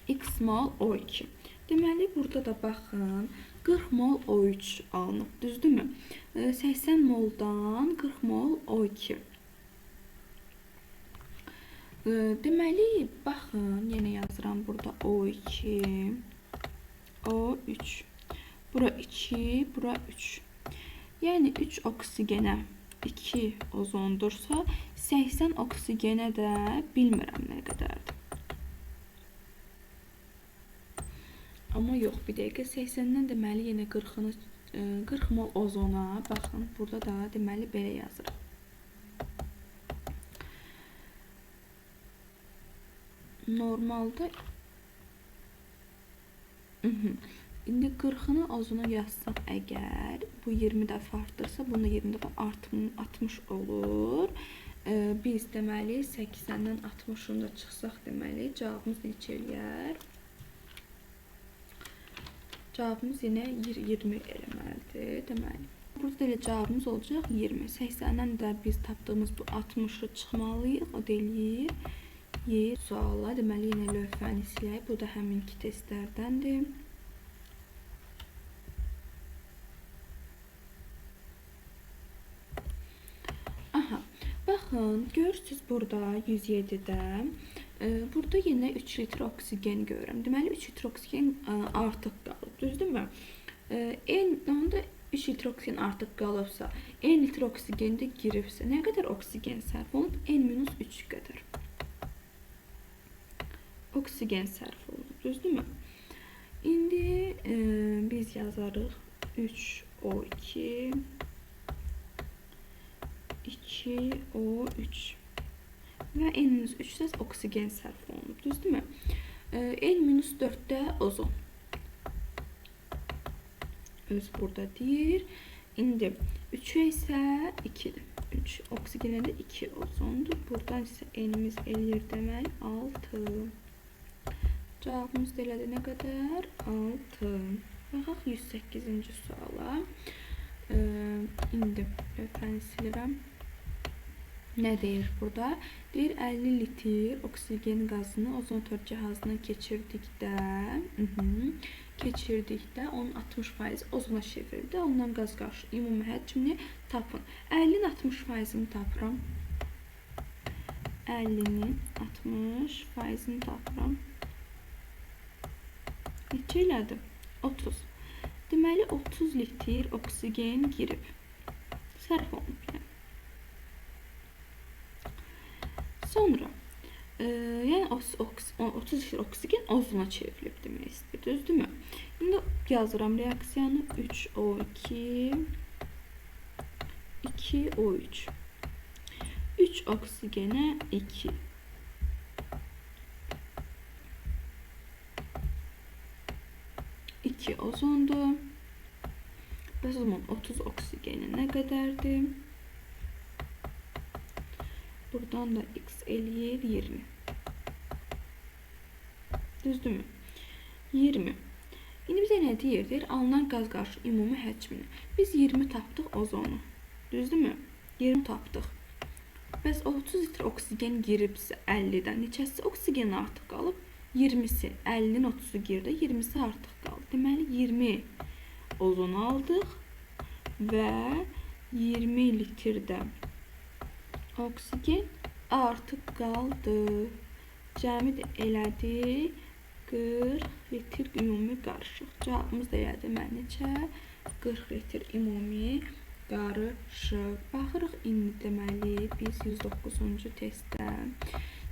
[SPEAKER 1] x mol O2. Deməli, burada da baxın 40 mol O3 alınıb, düzdürmü? 80 moldan 40 mol O2. Deməli, baxın, yenə yazıram burada O2, O3. Bura 2, bura 3. Yəni 3 oksigenə 2 ozondursa, 80 oksigenə də bilmirəm nə qədərdir. Amma yox, bir dəqiqə 80-dən deməli yenə 40 mol ozona, baxın, burada da deməli belə yazırıq. Normalda indi 40'ını ozona yazsaq əgər, bu 20 dəfə artırsa, bunda 20 dəfə 60 olur. Biz deməli 80-dən 60'ını da çıxsaq deməli cavabımız neçə eləyər? Cavabımız yenə 20 eləməlidir deməli. Burada elə cavabımız olacaq 20. 80'dən də biz tapdığımız bu 60'ı çıxmalıyıq, o deyil. Sualla, deməli yenə lövhəni silək. Bu da həminki testlərdəndir. Aha, baxın, görürsünüz burada 107'də. Burada yenə 3 litr oksigen görürəm. Deməli 3 litr oksigen artıq qalıb, düzdürmü? Onda 3 litr oksigen artıq qalıbsa, n litr oksigen də giribsə, nə qədər oksigen sərf olunub? n-3 qədər oksigen sərf olunur, düzdürmü? İndi biz yazarıq 3O2 2O3 və n-3 oksigen sərf olunur, düzdürmü? n-4'də ozon öz burada deyir. İndi 3'e isə 2'dir. 3 oksigenə də 2 ozondur. Buradan isə n'imiz eləyir deməli 6. Cavabımız da elədi nə qədər? 6. Baxaq 108-ci suala. İndi lövhəni silirəm. Nə deyir burada? Deyir 50 litr oksigen qazını ozonator cihazına keçirdikdə onun 60% ozona çevrildi. Ondan qaz qarşı ümumi həcmini tapın. 50'nin 60%'ini tapıram. 50'nin 60%'ini tapıram. Neçə elədi? 30. Deməli 30 litr oksigen girib. Sərf olunub yəni. Sonra yəni 30 litr oksigen ozona çevrilib demək istəyir, düzdürmü? İndi yazıram reaksiyanı 3O2 2O3 3 oksigenə 2 2 ozondur. O zaman 30 oksijeni nə qədərdir? Buradan da x eləyir 20. Düzdürmü? 20. İndi bizə nə deyir? Deyir, alınan qaz qarşı ümumi həcmini. Biz 20 tapdıq ozonu. Düzdürmü? 20 tapdıq. Bəs 30 litr oksigen giribsə 50'dən neçəsi oksigen artıq qalıb? 20'si 50'nin 30'u girdi, 20'si artıq qaldı. Deməli 20 ozon aldıq və 20 litrdə oksigen artıq qaldı. Cəmi də elədi 40 litr ümumi qarışıq. Cavabımız da elədi neçə? 40 litr ümumi qarışıq. Baxırıq indi deməli biz 109-cu testdə.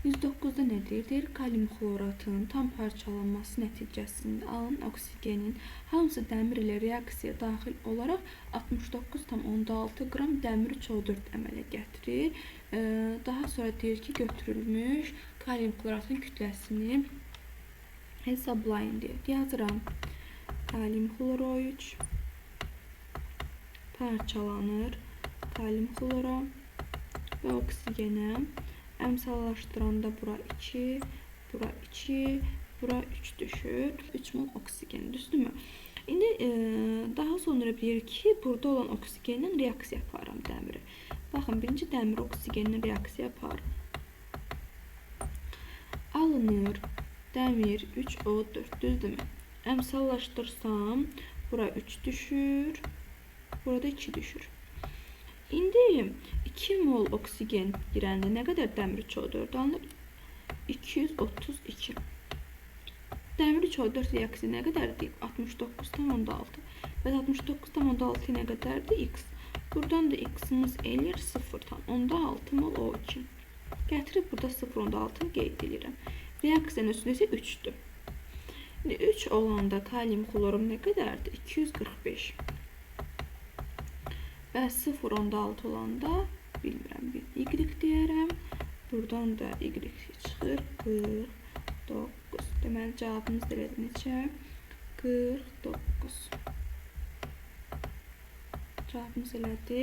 [SPEAKER 1] 109-da nə deyir? Deyir kalium xloratın tam parçalanması nəticəsində alınan oksigenin hamısı dəmir ilə reaksiyaya daxil olaraq 69,6 qram dəmir çodurt əmələ gətirir. Daha sonra deyir ki, götürülmüş kalium xloratın kütləsini hesablayın deyir. Yazıram. Kalium xloro 3 parçalanır. Kalium xlora və oksigenə əmsallaşdıranda bura 2, bura 2, bura 3 düşür. 3 mol oksigen, düzdürmü? İndi daha sonra deyir ki, burada olan oksigenlə reaksiya aparıram dəmiri. Baxın, birinci dəmir oksigenlə reaksiya apar. Alınır dəmir 3O4, düzdürmü? Əmsallaşdırsam, bura 3 düşür, burada 2 düşür. İndi 2 mol oksigen girəndə nə qədər dəmir çodurt alınır? 232. Dəmir çodurt reaksiya nə qədərdir? 69,6. Və 69,6 nə qədərdir? X. Buradan da X-imiz eləyir 0,6 mol O2. Gətirib burada 0,6 qeyd edirəm. Reaksiyanın üstündə isə 3-dür. 3 olanda kalium xlorum nə qədərdir? 245. Və 0,6 olanda bilmirəm, bir Y deyərəm. Buradan da Y çıxır 49. Deməli cavabımız da elədi neçə? 49. Cavabımız elədi.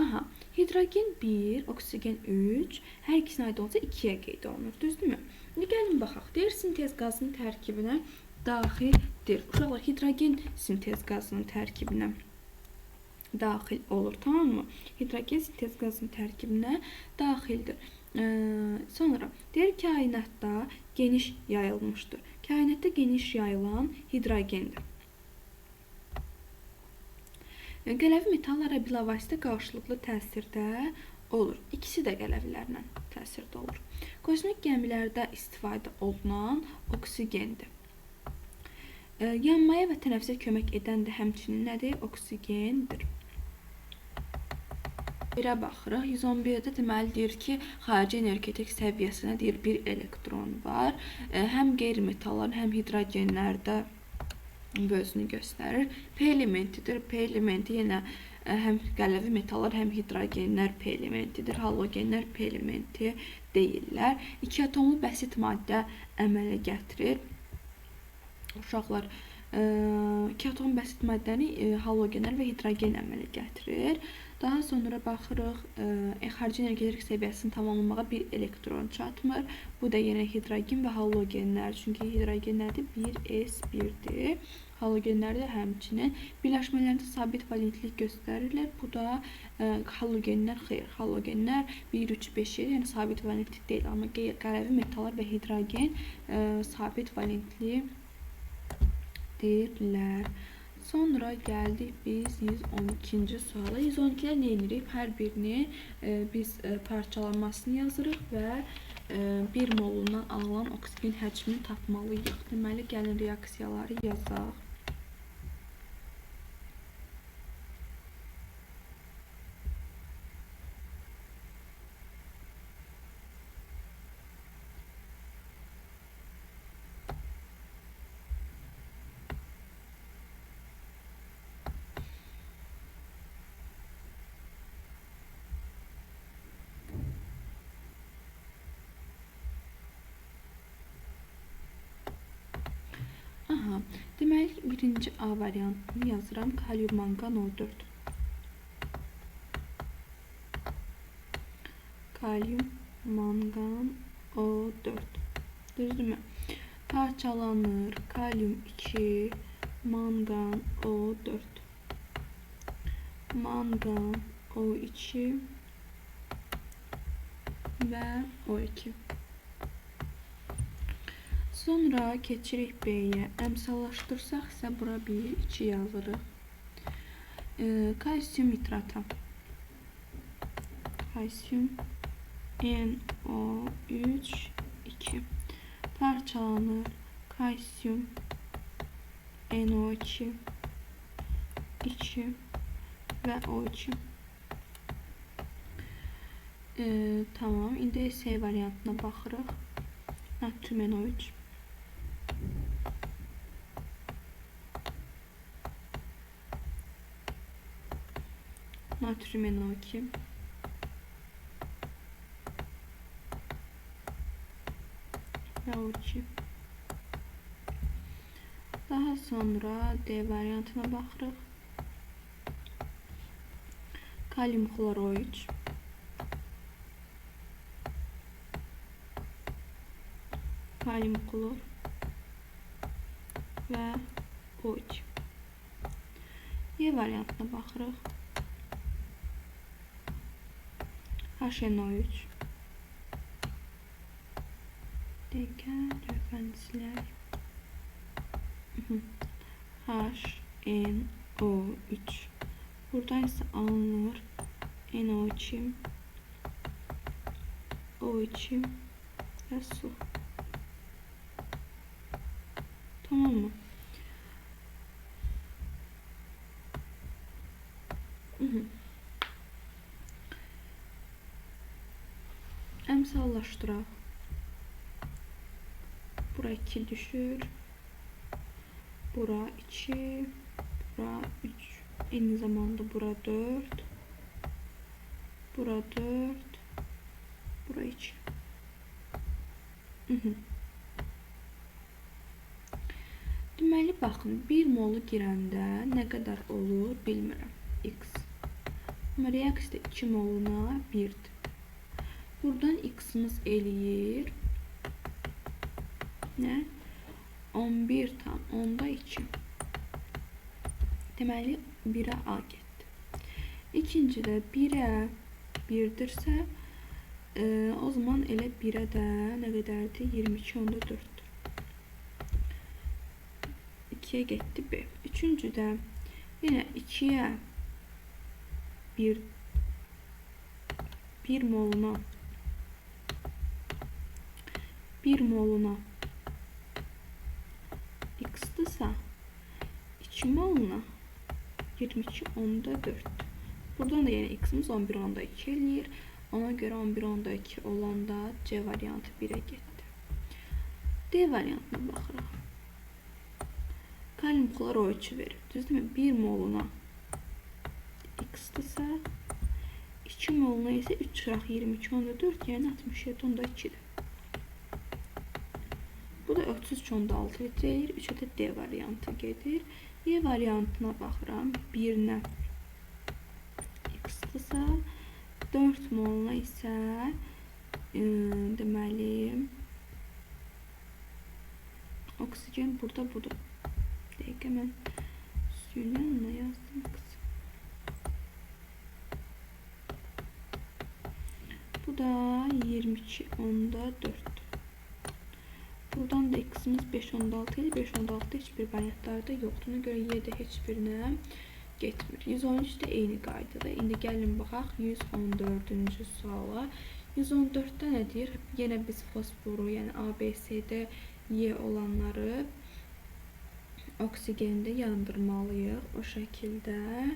[SPEAKER 1] Aha, hidrogen 1, oksigen 3, hər ikisine aid olsa 2-yə qeyd olunur, düzdürmü? İndi gəlin baxaq. Deyir sintez qazının tərkibinə daxildir. Uşaqlar, hidrogen sintez qazının tərkibinə daxil olur, tamam mı? Hidrogen sintez qazının tərkibinə daxildir. Sonra deyir kainatda geniş yayılmışdır. Kainatda geniş yayılan hidrogendir. Qələvi metallara bilavasitə qarşılıqlı təsirdə olur. İkisi də qələvilərlə təsirdə olur. Kosmik gəmilərdə istifadə olunan oksigendir. Yanmaya və tənəffüsə kömək edən də həmçinin nədir? Oksigendir. Birə baxırıq. 111-də deməli deyir ki, xarici energetik səviyyəsinə deyir bir elektron var. Həm qeyri-metallar, həm hidrogenlərdə özünü göstərir. P elementidir. P elementi yenə həm qələvi metallar, həm hidrogenlər P elementidir. Halogenlər P elementi deyirlər. 2 atomlu bəsit maddə əmələ gətirir. Uşaqlar, 2 atomlu bəsit maddəni halogenlər və hidrogen əmələ gətirir. Daha sonra baxırıq, xarici energetik səviyyəsini tamamlamağa bir elektron çatmır. Bu da yenə hidrogen və halogenlər. Çünki hidrogenlərdə 1s1-dir. Halogenlərdə həmçinin birləşmələrində sabit valentlik göstərirlər. Bu da halogenlər xeyr. Halogenlər 1, 3, 5, 7, yəni sabit valentlik deyil. Amma qələvi metallar və hidrogen sabit valentli deyirlər. Sonra gəldik biz 112-ci suala. 112-lə nə edirik? Hər birini biz parçalanmasını yazırıq və 1 molundan alınan oksigen həcmini tapmalıyıq. Deməli, gəlin reaksiyaları yazaq. Aha, deməli birinci A variantını yazıram. Kalium mangan O4. Kalium mangan O4. Düzdürmü? Parçalanır. Kalium 2, mangan O4. Mangan O2 və O2. Sonra keçirik B-yə. Əmsallaşdırsaq isə bura 1, 2 yazırıq. Kalsium nitrata. Kalsium NO3 2 parçalanır. Kalsium NO2 2 və O2. Tamam. İndi S variantına baxırıq. Natrium NO3. Natrium NO2. Və O2. Daha sonra D variantına baxırıq. Kalium kloroid. Kalium klor və O2. Y variantına baxırıq. HNO3. Dəqiqə, mühendislər. HNO3. Buradan isə alınır NO2, O2 və su. Tamam mı? Əmsallaşdıraq. Bura 2 düşür. Bura 2. Bura 3. Eyni zamanda bura 4. Bura 4. Bura 2. Deməli, baxın, 1 molu girəndə nə qədər olur bilmirəm. X. Amma reaksiyada 2 moluna 1'dir. Buradan X'imiz eləyir. Nə? 11/2. Deməli, 1'ə A getdi. İkincidə 1'ə 1'dirsə, o zaman elə 1'ə də nə qədərdir? 22/4. 2'yə getdi B. Üçüncüdə yenə 2'yə 1 moluna 1 moluna X'dırsa 2 moluna 22/4. Buradan da yine X'imiz 11/2 eləyir. Ona görə 11/2 olanda C variantı 1'ə getdi. D variantına baxırıq. Kalium kloroid verir. Düzdürmü? 1 moluna X'dırsa 2 moluna isə 3/22/4, yəni 67/2'dir. Bu da 33/6 litre eləyir. 3'ə də D variantı gedir. Y variantına baxıram. 1'nə X'dırsa 4 moluna isə deməli oksigen burada budur. Dəqiqə mən suyun yanına yazdım qız. Bu da 22/4. Buradan da X'imiz 5/6 idi. 5/6 heç bir variantlarda yoxdur. Ona görə Y də heç birinə getmir. 113 də eyni qaydada. İndi gəlin baxaq 114-cü suala. 114-də nə deyir? Yenə biz fosforu, yəni A, B, C-də Y olanları oksigende yandırmalıyıq. O şəkildə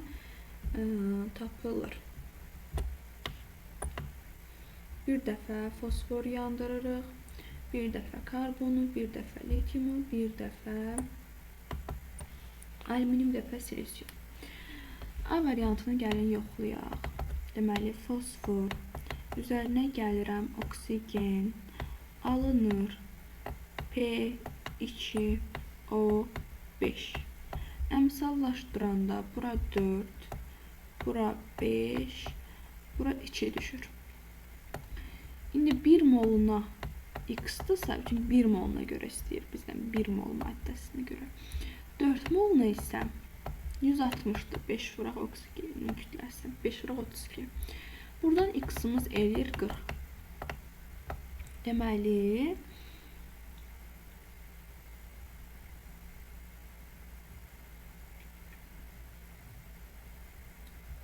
[SPEAKER 1] tapılır. Bir dəfə fosfor yandırırıq. Bir dəfə karbonu, bir dəfə litiumu, bir dəfə alüminium, bir dəfə silisium. A variantını gəlin yoxlayaq. Deməli, fosfor üzərinə gəlirəm, oksigen alınır. P2O5. Əmsallaşdıranda bura 4, bura 5, bura 2 düşür. İndi 1 moluna X'dırsa, çünki 1 moluna görə istəyir bizdən, 1 mol maddəsinə görə. 4 moluna isə 160'dır. 5 vuraq oksigenin kütləsi. 5 vuraq 32. Buradan X'imiz eləyir 40. Deməli,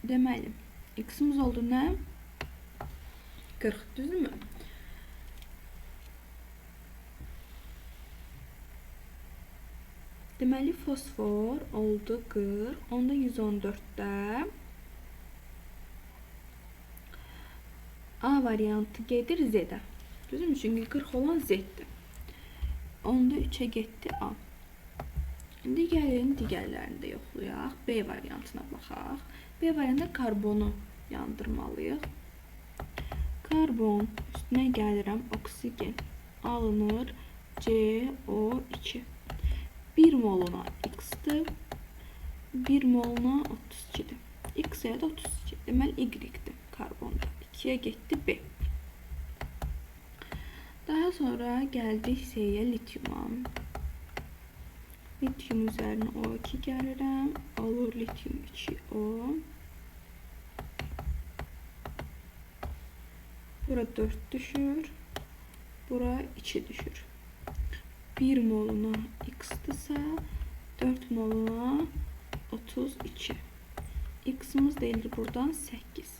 [SPEAKER 1] Deməli, x-imiz oldu nə? 40, düzdürmü? Deməli, fosfor oldu 40. Onda 114'də A variantı gedir Z-də. Düzdürmü? Çünki 40 olan Z-dir. Onda 3'e getdi A. İndi gəlin digərlərini də yoxlayaq. B variantına baxaq. B variantında karbonu yandırmalıyıq. Karbon üstünə gəlirəm, oksigen alınır, CO2. 1 moluna x-dir, 1 moluna 32'dir. X ya da 32, deməli y-dir karbonda. 2'ye getdi B. Daha sonra gəldik C-yə, lityuma. Lityum üzərinə O2 gəlirəm, olur lityum 2O. Bura 4 düşür, bura 2 düşür. 1 moluna x-dırsa 4 moluna 32. X-imiz deyilir buradan 8.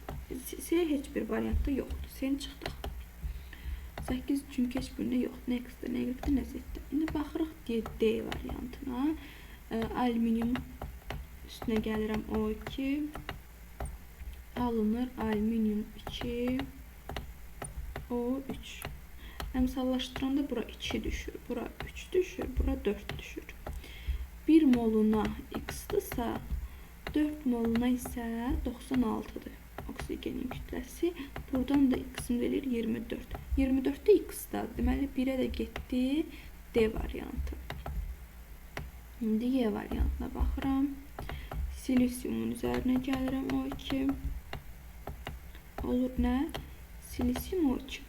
[SPEAKER 1] C heç bir variantda yoxdur. Sen çıxdıq. 8 çünki heç birində yox. Nə x-dir, nə y-dir, nə z-dir. İndi baxırıq D variantına. Alüminium üstünə gəlirəm O2. Alınır alüminium 2 O3. Əmsallaşdıranda bura 2 düşür, bura 3 düşür, bura 4 düşür. 1 moluna x-dırsa 4 moluna isə 96'dır. Oksigenin kütləsi. Buradan da x-im verir 24. 24'də x-dadır. Deməli 1'ə də getdi D variantı. İndi Y variantına baxıram. Silisiumun üzərinə gəlirəm O2. Olur nə? Silisium O2.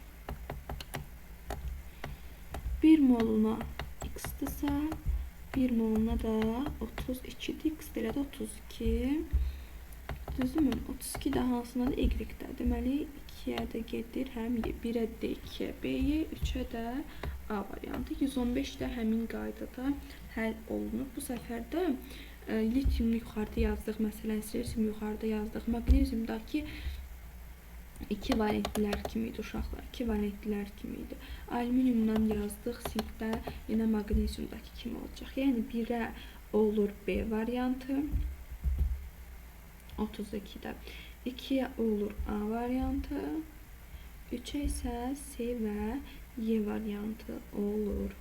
[SPEAKER 1] 1 moluna x-dırsa 1 moluna da 32'dir. X elədi 32. Düzdürmü? 32 də hansına da y-də. Deməli 2'yə də gedir, həm 1'ə də 2'yə B-yə, 3'ə də A variantı. 115 də həmin qaydada həll olunur. Bu səfər də lityumlu yuxarıda yazdıq, məsələn, silisium yuxarıda yazdıq. Magneziumdakı 2 valentlilər kimi idi uşaqlar. 2 valentlilər kimi idi. Alüminiumdan yazdıq, sinkdə yenə magneziumdakı kimi olacaq. Yəni 1'ə olur B variantı. 32'də 2'yə olur A variantı. 3'ə isə C və Y variantı olur.